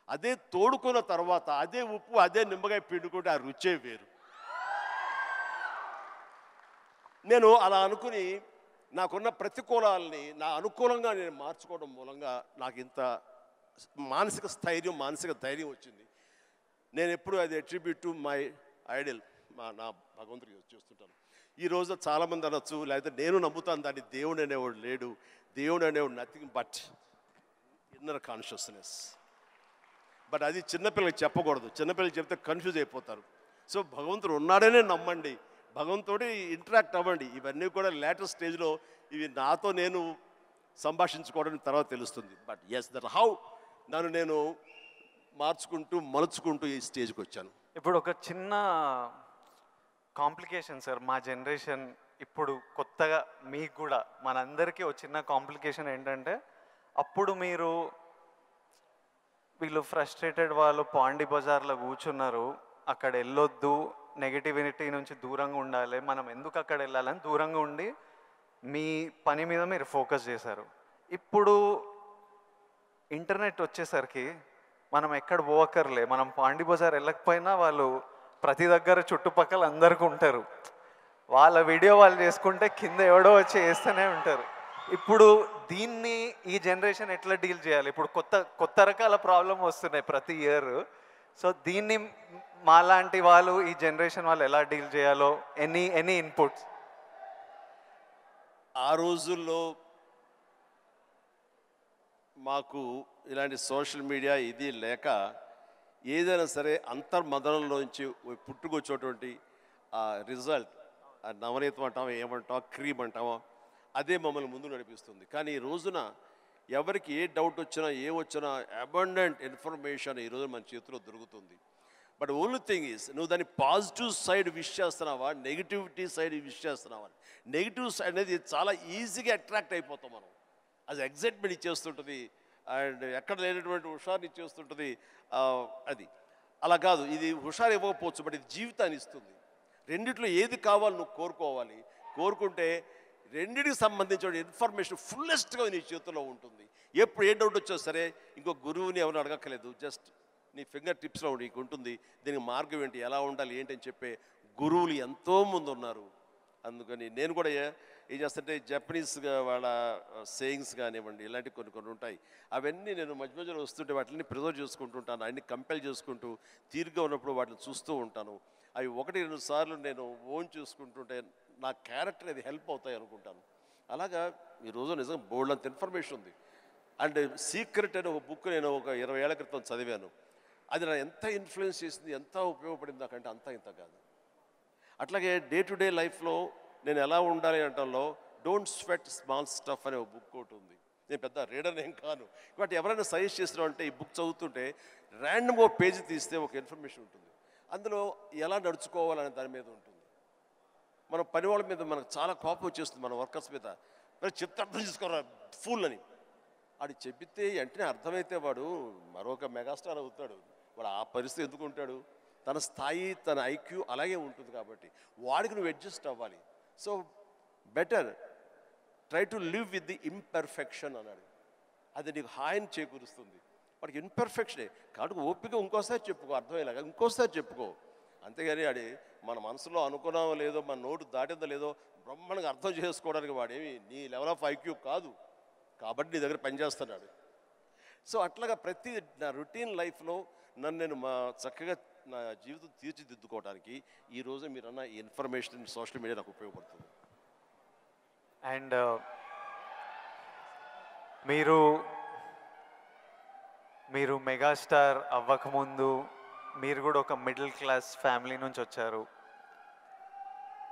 S2: అదే తోడుకున్న తర్వాత అదే ఉప్పు అదే నిమ్మకాయ పిండుకుంటే ఆ రుచే వేరు. నేను అలా అనుకుని నాకున్న ప్రతికూలాలని నా అనుకూలంగా నేను మార్చుకోవడం మూలంగా నాకు ఇంత మానసిక ధైర్యం వచ్చింది. నేను ఎప్పుడు అది అట్రిబ్యూట్ టు మై ఐడల్, నా భగవంతుడికి చూస్తుంటాను. ఈరోజు చాలామంది అనొచ్చు, లేకపోతే నేను నమ్ముతాను దాన్ని, దేవుడు అనేవాడు లేడు, దేవుడు అనేవాడు nothing but inner consciousness. But అది చిన్నపిల్లలకి చెప్పకూడదు, చిన్నపిల్లలకి చెప్తే కన్ఫ్యూజ్ అయిపోతారు. సో భగవంతుడు ఉన్నాడనే నమ్మండి, భగవంతుడి ఇంటరాక్ట్ అవ్వండి. ఇవన్నీ కూడా లేటెస్ట్ స్టేజ్లో ఇవి నాతో నేను సంభాషించుకోవడం తర్వాత తెలుస్తుంది. బట్ ఎస్, దట్ హౌ నన్ను నేను మలుచుకుంటూ ఈ స్టేజ్కి వచ్చాను.
S1: ఇప్పుడు ఒక చిన్న కాంప్లికేషన్ సార్, మా జనరేషన్ ఇప్పుడు కొత్తగా మీకు కూడా మనందరికీ ఒక చిన్న కాంప్లికేషన్ ఏంటంటే, అప్పుడు వీళ్ళు ఫ్రస్ట్రేటెడ్ వాళ్ళు పాండీ బజార్లో కూర్చున్నారు, అక్కడ వెళ్ళొద్దు, నెగిటివిటీ నుంచి దూరంగా ఉండాలి, మనం ఎందుకు అక్కడ వెళ్ళాలని దూరంగా ఉండి మీ పని మీద మీరు ఫోకస్ చేశారు. ఇప్పుడు ఇంటర్నెట్ వచ్చేసరికి మనం ఎక్కడ పోవక్కర్లే, మనం పాండి బజార్ వెళ్ళకపోయినా వాళ్ళు ప్రతి దగ్గర చుట్టుపక్కల అందరికీ ఉంటారు. వాళ్ళ వీడియో వాళ్ళు చేసుకుంటే కింద ఎవడో వచ్చి వేస్తూనే ఉంటారు. ఇప్పుడు దీన్ని ఈ జనరేషన్ ఎట్లా డీల్ చేయాలి? ఇప్పుడు కొత్త కొత్త రకాల ప్రాబ్లం వస్తున్నాయి ప్రతి ఇయర్. సో దీన్ని మాలాంటి వాళ్ళు, ఈ జనరేషన్ వాళ్ళు ఎలా డీల్ చేయాలో ఎనీ ఇన్పుట్స్?
S2: ఆ రోజుల్లో మాకు ఇలాంటి సోషల్ మీడియా ఇది లేక ఏదైనా సరే అంతర్మదనంలోంచి పుట్టుకొచ్చేటువంటి ఆ రిజల్ట్, ఆ నవనీతం అంటామో ఏమంటామో క్రీమ్ అంటామో, అదే మమ్మల్ని ముందు నడిపిస్తుంది. కానీ ఈ రోజున ఎవరికి ఏ డౌట్ వచ్చినా వచ్చినా అబండెంట్ ఇన్ఫర్మేషన్ ఈరోజు మన చేతిలో దొరుకుతుంది. బట్ ఓన్లీ థింగ్ ఈజ్, నువ్వు దాన్ని పాజిటివ్ సైడ్ విష్ చేస్తున్నావా, నెగిటివిటీ సైడ్ విష్ చేస్తున్నావా? నెగిటివ్ సైడ్ అనేది చాలా ఈజీగా అట్రాక్ట్ అయిపోతాం మనం. అది ఎగ్జైట్మెంట్ ఇచ్చేస్తుంటుంది అండ్ ఎక్కడ లేనటువంటి హుషారుని ఇచ్చేస్తుంటుంది. అది అలా కాదు, ఇది హుషారు ఇవ్వకపోవచ్చు, బట్ ఇది జీవితాన్ని ఇస్తుంది. రెండిట్లో ఏది కావాలి నువ్వు కోరుకోవాలి. కోరుకుంటే రెండింటికి సంబంధించిన ఇన్ఫర్మేషన్ ఫుల్లెస్ట్గా నీ చేతిలో ఉంటుంది. ఎప్పుడు ఏ డౌట్ వచ్చా సరే ఇంకో గురువుని ఎవరు అడగక్కర్లేదు, జస్ట్ నీ ఫింగర్ టిప్స్లో నీకు ఉంటుంది. దీనికి మార్గం ఏంటి, ఎలా ఉండాలి ఏంటి అని చెప్పే గురువులు ఎంతోమంది ఉన్నారు. అందుకని నేను కూడా ఏం చేస్తుంటే జపనీస్గా వాళ్ళ సేయింగ్స్ కానివ్వండి, ఇలాంటివి కొన్ని ఉంటాయి. అవన్నీ నేను మధ్య మధ్యలో వస్తుంటే వాటిని ప్రిజర్వ్ చేసుకుంటుంటాను, అన్ని కంపెల్ చేసుకుంటూ తీరుగా ఉన్నప్పుడు వాటిని చూస్తూ ఉంటాను. అవి 1-2 సార్లు నేను ఓన్ చూసుకుంటుంటే నా క్యారెక్టర్ అది హెల్ప్ అవుతాయి అనుకుంటాను. అలాగా ఈరోజు నిజంగా బోల్డ్ అంత ఇన్ఫర్మేషన్ ఉంది. అండ్ సీక్రెట్ అనే ఒక బుక్ నేను ఒక 20 ఏళ్ల క్రితం చదివాను. అది నా ఎంత ఇన్ఫ్లుయెన్స్ చేసింది, ఎంత ఉపయోగపడింది నాకంటే అంత ఇంత కాదు. అట్లాగే డే టు డే లైఫ్లో నేను ఎలా ఉండాలి అంటంలో డోంట్ స్వెట్ స్మాల్ స్టఫ్ అనే ఒక బుక్ ఒకటి ఉంది. నేను పెద్ద రీడర్ ఏం కాను, బట్ ఎవరైనా సజెస్ట్ చేసినా అంటే ఈ బుక్ చదువుతుంటే ర్యాండమ్గా పేజీ తీస్తే ఒక ఇన్ఫర్మేషన్ ఉంటుంది. అందులో ఎలా నడుచుకోవాలనే దాని మీద ఉంటుంది. మన పని వాళ్ళ మీద మనకు చాలా కోపం వచ్చేస్తుంది, మన వర్కర్స్ మీద. చెప్తే అర్థం చేసుకోరా ఫుల్ అని వాడు చెబితే వెంటనే అర్థమైతే వాడు మరొక మెగాస్టార్ అవుతాడు. వాడు ఆ పరిస్థితి ఎందుకు ఉంటాడు? తన స్థాయి, తన ఐక్యూ అలాగే ఉంటుంది కాబట్టి వాడికి నువ్వు అడ్జస్ట్ అవ్వాలి. So better try to live with the imperfection అన్నాడు. అది నీకు హాయిని చేకూరుస్తుంది. వాడికి ఇన్పర్ఫెక్షనే కాబట్టి ఓపిక ఇంకోసారి చెప్పుకో, అర్థమయ్యేలాగా ఇంకోసారి చెప్పుకో. అంతేగాని అది మన మనసులో అనుకున్నామో లేదో, మన నోటు దాటిందో లేదో బ్రహ్మాండంగా అర్థం చేసుకోవడానికి వాడేమి నీ లెవెల్ ఆఫ్ ఐక్యూ కాదు కాబట్టి నీ దగ్గర పనిచేస్తున్నాడు. సో అట్లాగా ప్రతి నా రొటీన్ లైఫ్లో నన్ను నేను చక్కగా నా జీవితం తీర్చిదిద్దుకోవడానికి ఈరోజు మీరన్న ఈ ఇన్ఫర్మేషన్ సోషల్ మీడియా నాకు ఉపయోగపడుతుంది.
S1: అండ్ మీరు మెగాస్టార్ అవ్వకముందు మీరు కూడా ఒక మిడిల్ క్లాస్ ఫ్యామిలీ నుంచి వచ్చారు.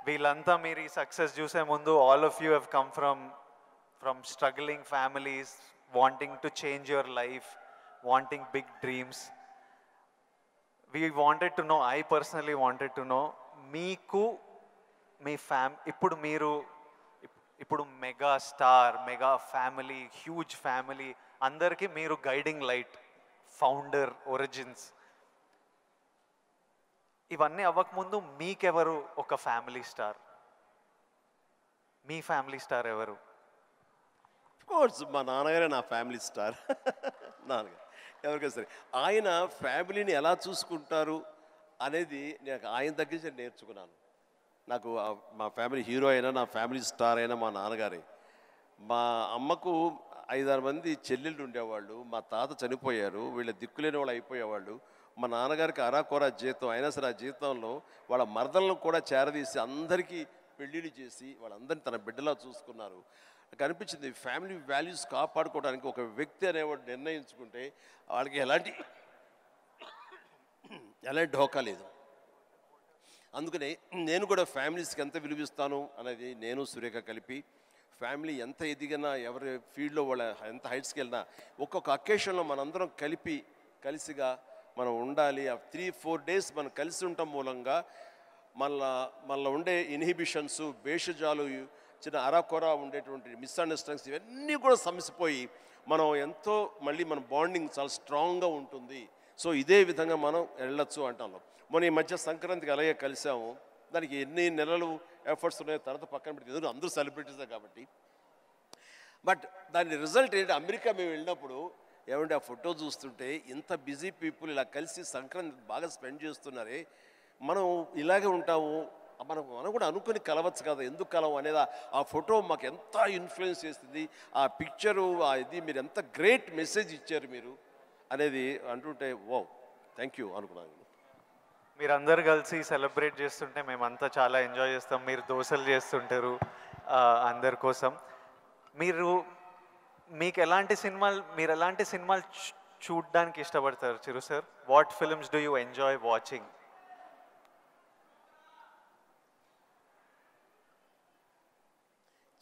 S1: వీళ్ళంతా మీరు ఈ సక్సెస్ చూసే ముందు all of you have come from struggling families, wanting to change your life, wanting big dreams. We wanted to know, I personally wanted to know, మీకు మీ ఇప్పుడు mega star, mega family, huge family, అందరికీ మీరు guiding light, founder, origins. ఇవన్నీ అవ్వకముందు మీకెవరు ఒక family star? మీ family star ఎవరు?
S2: Course మా నాన్నగారే నా ఫ్యామిలీ స్టార్. నాన్నగారు ఎవరికైనా సరే ఆయన ఫ్యామిలీని ఎలా చూసుకుంటారు అనేది నేను ఆయన దగ్గర నుంచి నేర్చుకున్నాను. నాకు మా ఫ్యామిలీ హీరో అయినా, నా ఫ్యామిలీ స్టార్ అయినా మా నాన్నగారే. మా అమ్మకు 5-6 మంది చెల్లెళ్ళు ఉండేవాళ్ళు. మా తాత చనిపోయారు, వీళ్ళ దిక్కులేని వాళ్ళు అయిపోయేవాళ్ళు. మా నాన్నగారికి అరాకొర జీతం అయినా సరే ఆ జీతంలో వాళ్ళ మరదలను కూడా చేరదీసి అందరికీ పెళ్ళిళ్ళు చేసి వాళ్ళందరినీ తన బిడ్డలా చూసుకున్నారు. నాకు అనిపించింది ఫ్యామిలీ వాల్యూస్ కాపాడుకోవడానికి ఒక వ్యక్తి అనేవాడు నిర్ణయించుకుంటే వాళ్ళకి ఎలాంటి ఢోకా లేదు. అందుకనే నేను కూడా ఫ్యామిలీస్కి ఎంత విలువిస్తాను అనేది నేను సురేఖ కలిపి ఫ్యామిలీ ఎంత ఎదిగినా, ఎవరి ఫీల్డ్లో వాళ్ళ ఎంత హైట్స్కి వెళ్ళినా ఒక్కొక్క అకేషన్లో మనందరం కలిసిగా మనం ఉండాలి. ఆ 3-4 డేస్ మనం కలిసి ఉండటం మూలంగా మళ్ళీ ఉండే ఇన్హిబిషన్స్, భేషజాలు, చిన్న అరాకొర ఉండేటువంటి మిస్అండర్స్టాండింగ్స్ ఇవన్నీ కూడా సమసిపోయి మనం ఎంతో మళ్ళీ మన బాండింగ్ చాలా స్ట్రాంగ్గా ఉంటుంది. సో ఇదే విధంగా మనం వెళ్ళొచ్చు అంటాం. మొన్న ఈ మధ్య సంక్రాంతికి అలాగే కలిసాము. దానికి ఎన్ని నెలలు ఎఫర్ట్స్ ఉన్నాయో తర్వాత పక్కన పెట్టి అందరూ సెలబ్రిటీసే కాబట్టి. బట్ దాని రిజల్ట్ ఏంటి, అమెరికా మేము వెళ్ళినప్పుడు ఏమంటే ఆ ఫోటో చూస్తుంటే ఇంత బిజీ పీపుల్ ఇలా కలిసి సంక్రాంతి బాగా స్పెండ్ చేస్తున్నారే, మనం ఇలాగే ఉంటాము, మనం కూడా అనుకుని కలవచ్చు కదా, ఎందుకు కలవం అనేది ఆ ఫోటో మాకు ఎంత ఇన్ఫ్లుయెన్స్ చేస్తుంది, ఆ పిక్చరు ఇది మీరు ఎంత గ్రేట్ మెసేజ్ ఇచ్చారు మీరు అనేది అంటుంటే వావ్ థ్యాంక్ యూ అనుకున్నాను.
S1: మీరందరూ కలిసి సెలబ్రేట్ చేస్తుంటే మేమంతా చాలా ఎంజాయ్ చేస్తాం. మీరు దోశలు చేస్తుంటారు అందరి కోసం. మీకు మీరు ఎలాంటి సినిమాలు చూడడానికి ఇష్టపడతారు Chiru sir? What films do you enjoy watching?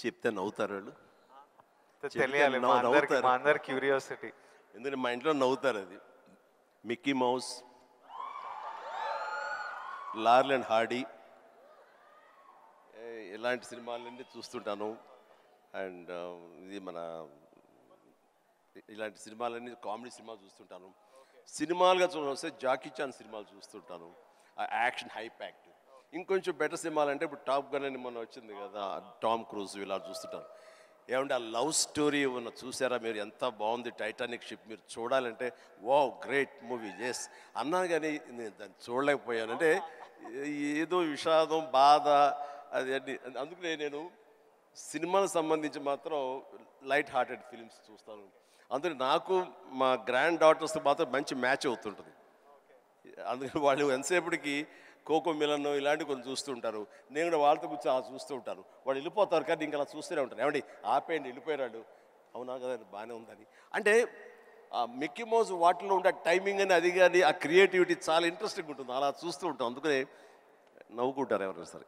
S2: చెప్తే నవ్వుతారు వాళ్ళు,
S1: తెలియాలి మా అందరి క్యూరియాసిటీ.
S2: ఎందుకంటే మా ఇంట్లో నవ్వుతారు. అది మిక్కీ మౌస్, లార్ల్ అండ్ హార్డీ, ఇలాంటి సినిమాలన్నీ చూస్తుంటాను. అండ్ ఇది మన ఇలాంటి సినిమాలన్నీ కామెడీ సినిమాలు చూస్తుంటాను. సినిమాలుగా చూస్తే జాకీ చాన్ సినిమాలు చూస్తుంటాను, ఆ యాక్షన్ హై ప్యాక్డ్. ఇంకొంచెం బెటర్ సినిమాలు అంటే ఇప్పుడు టాప్ గన్ అని మొన్న వచ్చింది కదా, టామ్ క్రూజ్, ఇలా చూస్తుంటాను. ఏమంటే ఆ లవ్ స్టోరీ ఉన్న చూసారా మీరు, ఎంత బాగుంది టైటానిక్ షిప్, మీరు చూడాలంటే వావ్ గ్రేట్ మూవీ ఎస్ అన్నాను, కానీ నేను దాన్ని చూడలేకపోయాను. అంటే ఏదో విషాదం బాధ అది అన్ని. అందుకనే నేను సినిమాలకు సంబంధించి మాత్రం లైట్ హార్టెడ్ ఫిలిమ్స్ చూస్తాను. అందుకని నాకు మా గ్రాండ్ డాటర్స్తో మాత్రం మంచి మ్యాచ్ అవుతుంటుంది. అందుకని వాళ్ళు ఎంతసేపటికి కోకో మిలన్ ఇలాంటివి కొంచెం చూస్తుంటారు, నేను కూడా వాళ్ళతో కూర్చొని చూస్తూ ఉంటాను. వాళ్ళు వెళ్ళిపోతారు కానీ ఇంకా అలా చూస్తూనే ఉంటాను. ఏమండి ఆపేయండి వెళ్ళిపోయాడు, అవునా కదా బాగానే ఉందని. అంటే ఆ మిక్కీ మౌస్ వాటిలో ఉండే టైమింగ్ అని అది కానీ ఆ క్రియేటివిటీ చాలా ఇంట్రెస్టింగ్ ఉంటుంది, అలా చూస్తూ ఉంటాం. అందుకనే నవ్వుకుంటారు ఎవరైనా సరే.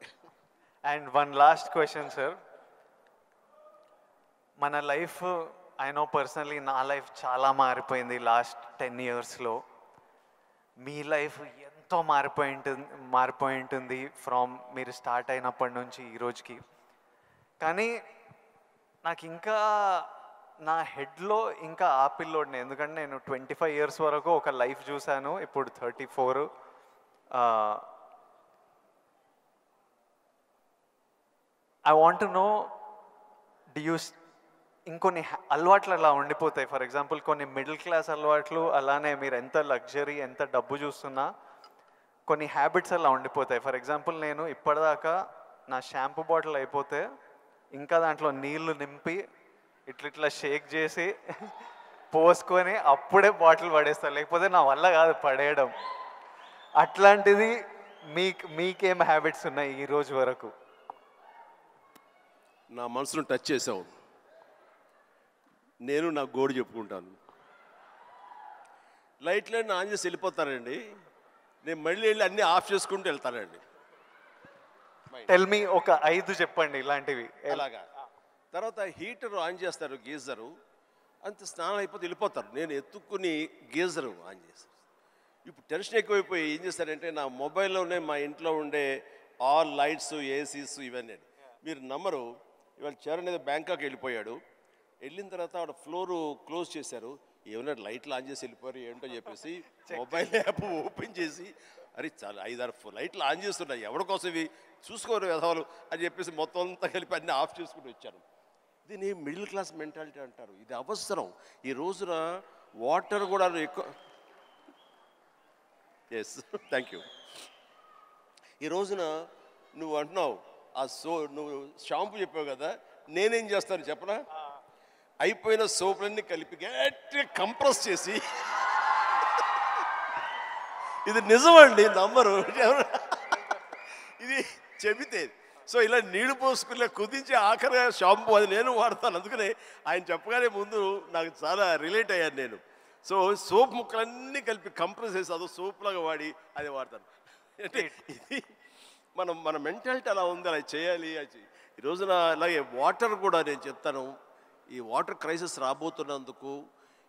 S1: And one last question sir, మన లైఫ్ ఐ నో పర్సనలీ నా లైఫ్ చాలా మారిపోయింది లాస్ట్ 10 yearsలో. మీ లైఫ్ ఎంతో మారిపోయి ఉంటుంది ఫ్రమ్ మీరు స్టార్ట్ అయినప్పటి నుంచి ఈ రోజుకి. కానీ నాకు ఇంకా నా హెడ్లో ఇంకా ఆ పిల్లోడిని, ఎందుకంటే నేను 25 years వరకు ఒక లైఫ్ చూశాను, ఇప్పుడు 34. ఐ వాంట్ టు నో, ఇంకొన్ని అలవాట్లు అలా ఉండిపోతాయి. ఫర్ ఎగ్జాంపుల్ కొన్ని మిడిల్ క్లాస్ అలవాట్లు, అలానే మీరు ఎంత లగ్జరీ ఎంత డబ్బు చూస్తున్నా కొన్ని హ్యాబిట్స్ అలా ఉండిపోతాయి. ఫర్ ఎగ్జాంపుల్ నేను ఇప్పటిదాకా నా షాంపూ బాటిల్ అయిపోతే ఇంకా దాంట్లో నీళ్లు నింపి ఇట్లా షేక్ చేసి పోసుకొని అప్పుడే బాటిల్ పడేస్తాను, లేకపోతే నా వల్ల కాదు పడేయడం. అట్లాంటిది మీకేం హ్యాబిట్స్ ఉన్నాయి ఈ రోజు వరకు?
S2: నా మనసును టచ్ చేసావు. నేను నా గోడు చెప్పుకుంటాను. లైట్లన్నీ ఆన్ చేసి వెళ్ళిపోతానండి, నేను మళ్ళీ వెళ్ళి అన్నీ ఆఫ్ చేసుకుంటూ వెళ్తానండి.
S1: టెల్ మీ ఒక 5 చెప్పండి ఇలాంటివి.
S2: అలాగా తర్వాత హీటర్ ఆన్ చేస్తారు, గీజరు, అంత స్నానం అయిపోతే వెళ్ళిపోతారు. నేను ఎత్తుక్కుని గీజరు ఆన్ చేస్తాను. ఇప్పుడు టెన్షన్ ఎక్కువైపోయి ఏం చేస్తారంటే నా మొబైల్లోనే మా ఇంట్లో ఉండే ఆల్ లైట్స్ ఏసీస్ ఇవన్నీ. మీరు నమ్మరు, ఇవాళ చరణ్ ఏదో బ్యాంకాక్ వెళ్ళిపోయాడు, వెళ్ళిన తర్వాత ఆవిడ ఫ్లోరు క్లోజ్ చేశారు, ఏమన్నా లైట్లు ఆన్ చేసి వెళ్ళిపోయారు ఏంటో చెప్పేసి మొబైల్ యాప్ ఓపెన్ చేసి అరే చాలా 5-6 లైట్లు ఆన్ చేస్తున్నాయి, ఎవరి కోసం ఇవి చూసుకోరు వ్యధవాలు అని చెప్పేసి మొత్తం అంతా కలిపి అన్నీ ఆఫ్ చేసుకుని వచ్చాను. దీన్ని మిడిల్ క్లాస్ మెంటాలిటీ అంటారు. ఇది అవసరం ఈ రోజున. వాటర్ కూడా ఎక్కువ ఎస్ థ్యాంక్ యూ. ఈ రోజున నువ్వు అంటున్నావు నువ్వు షాంపూ చెప్పావు కదా, నేనేం చేస్తాను చెప్పనా, అయిపోయిన సోపులన్నీ కలిపి గట్టిగా కంప్రెస్ చేసి, ఇది నిజమండి నమ్మరు, ఇది చెబితే సో ఇలా నీళ్లు పోసుకునే కుదించి ఆఖరిగా షాంపూ అది నేను వాడతాను. అందుకనే ఆయన చెప్పగానే ముందు నాకు చాలా రిలేట్ అయ్యాను నేను. సో సోప్ ముక్కలన్నీ కలిపి కంప్రెస్ చేసి అదో సోప్లాగా వాడి అది వాడతాను. అంటే ఇది మన మెంటాలిటీ అలా ఉంది, అలా చేయాలి. ఈ రోజున అలాగే వాటర్ కూడా నేను చెప్తాను, ఈ వాటర్ క్రైసిస్ రాబోతున్నందుకు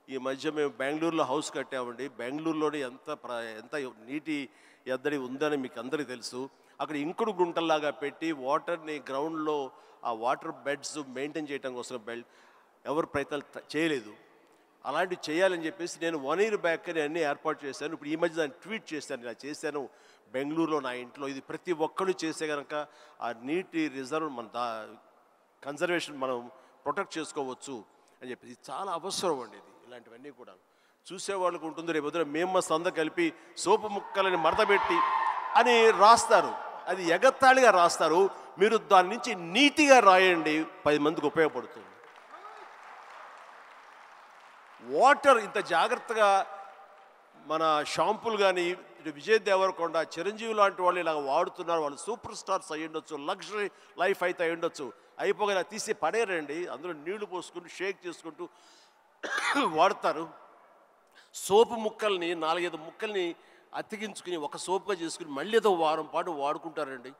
S2: ఈ మధ్య మేము బెంగళూరులో హౌస్ కట్టామండి. బెంగళూరులోనే ఎంత నీటి ఎద్దడి ఉందని మీకు అందరికీ తెలుసు. అక్కడ ఇంకుడు గుంటల్లాగా పెట్టి వాటర్ని గ్రౌండ్లో ఆ వాటర్ బెడ్స్ మెయింటైన్ చేయడం కోసం ఎవరు ప్రయత్నాలు చేయలేదు. అలాంటివి చేయాలని చెప్పేసి నేను 1 year బ్యాక్ అన్నీ ఏర్పాటు చేశాను. ఇప్పుడు ఈ మధ్య దాన్ని ట్వీట్ చేశాను, ఇలా చేశాను బెంగళూరులో నా ఇంట్లో. ఇది ప్రతి ఒక్కరు చేసే కనుక ఆ నీటి రిజర్వ్ కన్జర్వేషన్ మనం ప్రొటెక్ట్ చేసుకోవచ్చు అని చెప్పేసి చాలా అవసరం అండి ఇది. ఇలాంటివన్నీ కూడా చూసేవాళ్ళకు ఉంటుంది. రేపు పొద్దున మేము సంద కలిపి సోపు ముక్కలని మడతపెట్టి అని రాస్తారు, అది ఎగత్తాళిగా రాస్తారు. మీరు దాని నుంచి నీతిగా రాయండి, 10 మందికి ఉపయోగపడుతుంది. వాటర్ ఇంత జాగ్రత్తగా మన షాంపులు కానీ విజయ్ దేవరకొండ, చిరంజీవి లాంటి వాళ్ళు ఇలా వాడుతున్నారు. వాళ్ళు సూపర్ స్టార్స్ అయ్యి ఉండొచ్చు, లగ్జరీ లైఫ్ అయితే అయి ఉండొచ్చు. అయిపోగా తీసి పడేరండి, అందులో నీళ్లు పోసుకుంటూ షేక్ చేసుకుంటూ వాడతారు. సోపు ముక్కల్ని 4-5 ముక్కల్ని అతికించుకుని ఒక సోపుగా చేసుకుని మళ్ళీ ఏదో వారం పాటు వాడుకుంటారండి.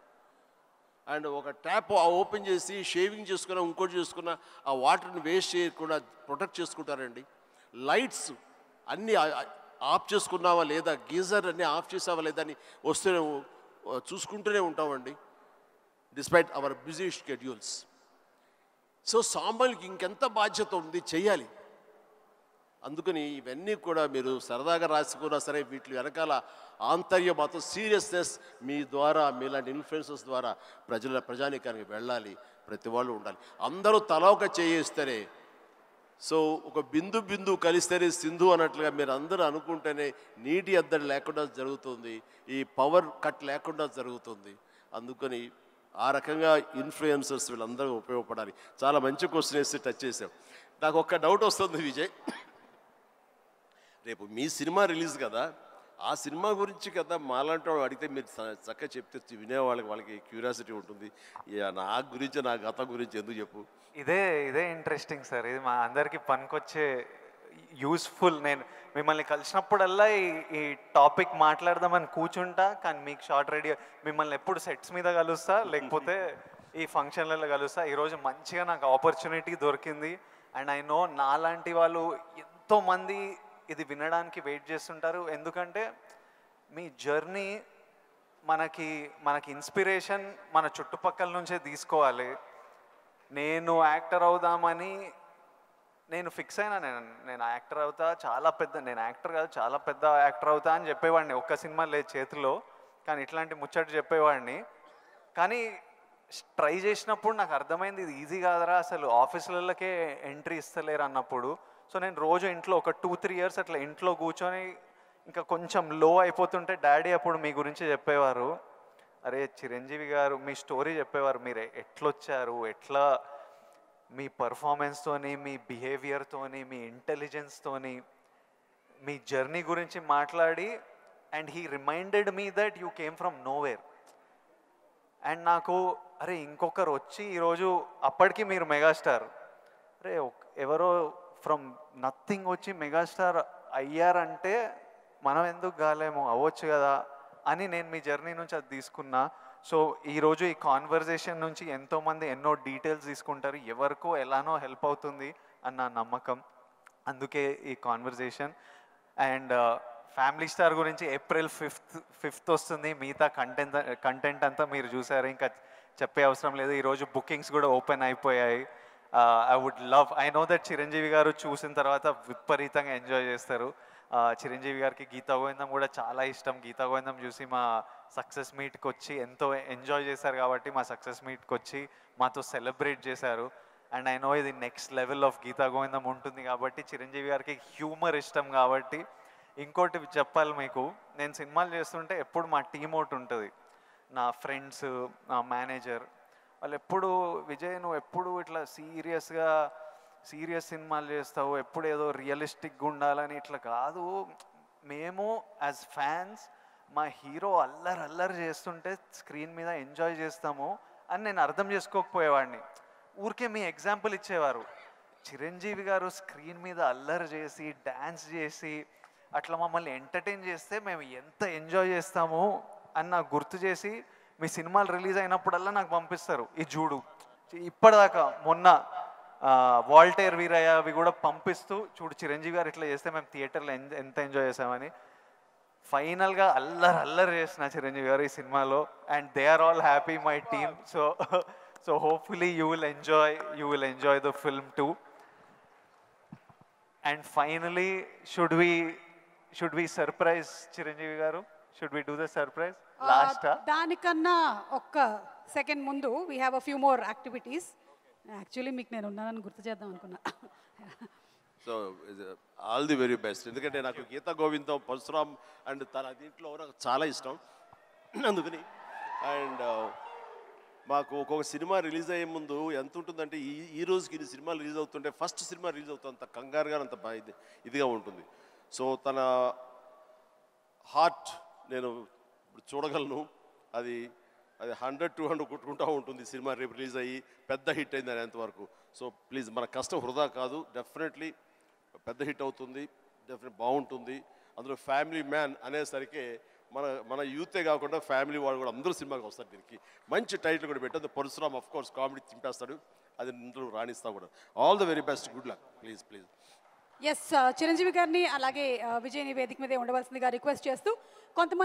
S2: అండ్ ఒక ట్యాప్ ఓపెన్ చేసి షేవింగ్ చేసుకున్న ఇంకోటి చేసుకున్న ఆ వాటర్ని వేస్ట్ చేయకుండా ప్రొటెక్ట్ చేసుకుంటారండి. లైట్స్ అన్నీ ఆఫ్ చేసుకున్నావా లేదా, గీజర్ అన్నీ ఆఫ్ చేసావా లేదా అని వస్తూనే చూసుకుంటూనే ఉంటామండి, despite our busy schedules. So సామాన్యులకి ఇంకెంత బాధ్యత ఉంది, చెయ్యాలి. అందుకని ఇవన్నీ కూడా మీరు సరదాగా రాసుకున్నా సరే వీటి వెనకాల ఆంతర్య మాత్రం సీరియస్నెస్ మీ ద్వారా, మీలాంటి ఇన్ఫ్లుయెన్సర్స్ ద్వారా ప్రజానీకానికి వెళ్ళాలి. ప్రతి వాళ్ళు ఉండాలి. అందరూ తల ఒక చేయిస్తేనే, సో ఒక బిందు కలిస్తేనే సింధు అన్నట్లుగా మీరు అందరూ అనుకుంటేనే నీటి ఎద్దడి లేకుండా జరుగుతుంది, ఈ పవర్ కట్ లేకుండా జరుగుతుంది. అందుకని ఆ రకంగా ఇన్ఫ్లుయెన్సర్స్ వీళ్ళందరూ ఉపయోగపడాలి. చాలా మంచి క్వశ్చన్ వేసి టచ్ చేసాం. నాకు ఒక్క డౌట్ వస్తుంది విజయ్, రేపు మీ సినిమా రిలీజ్ కదా, ఆ సినిమా గురించి కదా మాలాంటి వాళ్ళు అడిగితే మీరు చక్కగా చెప్తే వాళ్ళకి క్యూరియాసిటీ ఉంటుంది. నా గురించి, నా గతం గురించి ఎందుకు చెప్పు.
S1: ఇదే ఇంట్రెస్టింగ్ సార్, ఇది మా అందరికీ పనికొచ్చే యూస్ఫుల్. నేను మిమ్మల్ని కలిసినప్పుడల్లా ఈ టాపిక్ మాట్లాడదామని కూర్చుంటా, కానీ మీకు షార్ట్ రెడీ మిమ్మల్ని ఎప్పుడు సెట్స్ మీద కలుస్తా, లేకపోతే ఈ ఫంక్షన్లలో కలుస్తా. ఈరోజు మంచిగా నాకు ఆపర్చునిటీ దొరికింది. అండ్ ఐ నో నాలాంటి వాళ్ళు ఎంతోమంది ఇది వినడానికి వెయిట్ చేస్తుంటారు. ఎందుకంటే మీ జర్నీ మనకి ఇన్స్పిరేషన్ మన చుట్టుపక్కల నుంచే తీసుకోవాలి. నేను యాక్టర్ అవుదామని నేను ఫిక్స్ అయినా, నేను యాక్టర్ అవుతా, నేను యాక్టర్ కాదు చాలా పెద్ద యాక్టర్ అవుతా అని చెప్పేవాడిని. ఒక్క సినిమా లేదు చేతిలో, కానీ ఇట్లాంటి ముచ్చట చెప్పేవాడిని. కానీ ట్రై చేసినప్పుడు నాకు అర్థమైంది ఇది ఈజీ కాదరా, అసలు ఆఫీసులకే ఎంట్రీ ఇస్తలేరు అన్నప్పుడు. సో నేను రోజు ఇంట్లో ఒక 2-3 ఇయర్స్ అట్లా ఇంట్లో కూర్చొని ఇంకా కొంచెం లో అయిపోతుంటే డాడీ అప్పుడు మీ గురించి చెప్పేవారు, అరే చిరంజీవి గారు మీ స్టోరీ చెప్పేవారు, మీరు ఎట్లొచ్చారు, ఎట్లా మీ పర్ఫార్మెన్స్తోని, మీ బిహేవియర్తోని, మీ ఇంటెలిజెన్స్తోని మీ జర్నీ గురించి మాట్లాడి, and he reminded me that you came from nowhere. And నాకు అరే ఇంకొకరు వచ్చి ఈరోజు అప్పటికి మీరు మెగాస్టార్, అరే ఎవరో ఫ్రమ్ నథింగ్ వచ్చి మెగాస్టార్ అయ్యారంటే మనం ఎందుకు కాలేమో, అవ్వచ్చు కదా అని నేను మీ జర్నీ నుంచి అది తీసుకున్నా. సో ఈరోజు ఈ కాన్వర్జేషన్ నుంచి ఎంతోమంది ఎన్నో డీటెయిల్స్ తీసుకుంటారు, ఎవరికో ఎలానో హెల్ప్ అవుతుంది అన్న నమ్మకం, అందుకే ఈ కాన్వర్జేషన్. అండ్ ఫ్యామిలీ స్టార్ గురించి April 5th వస్తుంది. మిగతా కంటెంట్ అంతా మీరు చూసారు, ఇంకా చెప్పే అవసరం లేదు. ఈరోజు బుకింగ్స్ కూడా ఓపెన్ అయిపోయాయి. ఐ నో దట్ చిరంజీవి గారు చూసిన తర్వాత విపరీతంగా ఎంజాయ్ చేస్తారు. చిరంజీవి గారికి గీతా గోవిందం కూడా చాలా ఇష్టం. గీతా గోవిందం చూసి మా సక్సెస్ మీట్కి వచ్చి ఎంతో ఎంజాయ్ చేశారు, కాబట్టి మా సక్సెస్ మీట్కి వచ్చి మాతో సెలబ్రేట్ చేశారు. అండ్ ఐ నో ఇది నెక్స్ట్ లెవెల్ ఆఫ్ గీతా గోవిందం ఉంటుంది కాబట్టి, చిరంజీవి గారికి హ్యూమర్ ఇష్టం కాబట్టి. ఇంకోటి చెప్పాలి మీకు, నేను సినిమాలు చేస్తుంటే ఎప్పుడు మా టీం ఒకటి ఉంటుంది, నా ఫ్రెండ్స్, నా మేనేజర్, వాళ్ళు ఎప్పుడు విజయ్ నువ్వు ఎప్పుడు ఇట్లా సీరియస్ సినిమాలు చేస్తావు, ఎప్పుడు ఏదో రియలిస్టిక్గా ఉండాలని, ఇట్లా కాదు, మేము యాజ్ ఫ్యాన్స్ మా హీరో అల్లరి చేస్తుంటే స్క్రీన్ మీద ఎంజాయ్ చేస్తాము అని నేను అర్థం చేసుకోకపోయేవాడిని. ఊరికే మీ ఎగ్జాంపుల్ ఇచ్చేవారు, చిరంజీవి గారు స్క్రీన్ మీద అల్లరి చేసి డ్యాన్స్ చేసి అట్లా మమ్మల్ని ఎంటర్టైన్ చేస్తే మేము ఎంత ఎంజాయ్ చేస్తాము అని నాకు గుర్తు చేసి మీ సినిమాలు రిలీజ్ అయినప్పుడల్లా నాకు పంపిస్తారు, ఈ చూడు. ఇప్పటిదాకా మొన్న వాల్టేర్ వీరయ్య అవి కూడా పంపిస్తూ, చూడు చిరంజీవి గారు ఇట్లా చేస్తే మేము థియేటర్లో ఎంత ఎంజాయ్ చేసామని. ఫైనల్గా అల్లరి చేసిన చిరంజీవి గారు ఈ సినిమాలో, and they are all happy, my team. So hopefully you will enjoy the film too. And finally should we surprise Chiranjeevi garu? Should we do the surprise last?
S3: దానికన్నా ఒక్క సెకండ్ ముందు we have a few more activities. Actually మీకు నేను ఉన్నానని గుర్తు చేద్దాం అనుకున్నా.
S2: So all the very best. ఎందుకంటే నాకు గీతా గోవిందం, పరశురామ్ అండ్ తన దీంట్లో నాకు చాలా ఇష్టం. అందుకని అండ్ మాకు ఒక్కొక్క సినిమా రిలీజ్ అయ్యే ముందు ఎంత ఉంటుందంటే ఈ రోజుకి ఇన్ని సినిమాలు రిలీజ్ అవుతుంటే ఫస్ట్ సినిమా రిలీజ్ అవుతుంది అంత కంగారుగా అంత ఇదిగా ఉంటుంది. సో తన హార్ట్ నేను ఇప్పుడు చూడగలను. అది 100-200 కొట్టుకుంటూ ఉంటుంది సినిమా రేపు రిలీజ్ అయ్యి పెద్ద హిట్ అయింది అనేంతవరకు. సో ప్లీజ్ మన కష్టం వృధా కాదు, డెఫినెట్లీ పెద్ద హిట్ అవుతుంది, డెఫినెట్ బాగుంటుంది. అందులో ఫ్యామిలీ మ్యాన్ అనేసరికి మన యూతే కాకుండా ఫ్యామిలీ వాళ్ళు కూడా అందరూ సినిమాకి వస్తారు. దీనికి మంచి టైటిల్ కూడా పెట్టారు. పరశురామ్ ఆఫ్ కోర్స్ కామెడీ చింపేస్తాడు, అది ఇందులో రాణిస్తా కూడా. All the very best, good luck. Please.
S3: Yes, Chiranjeevi గారిని అలాగే విజయ్ని వేదిక మీదే ఉండవలసిందిగా రిక్వెస్ట్ చేస్తూ కొంతమంది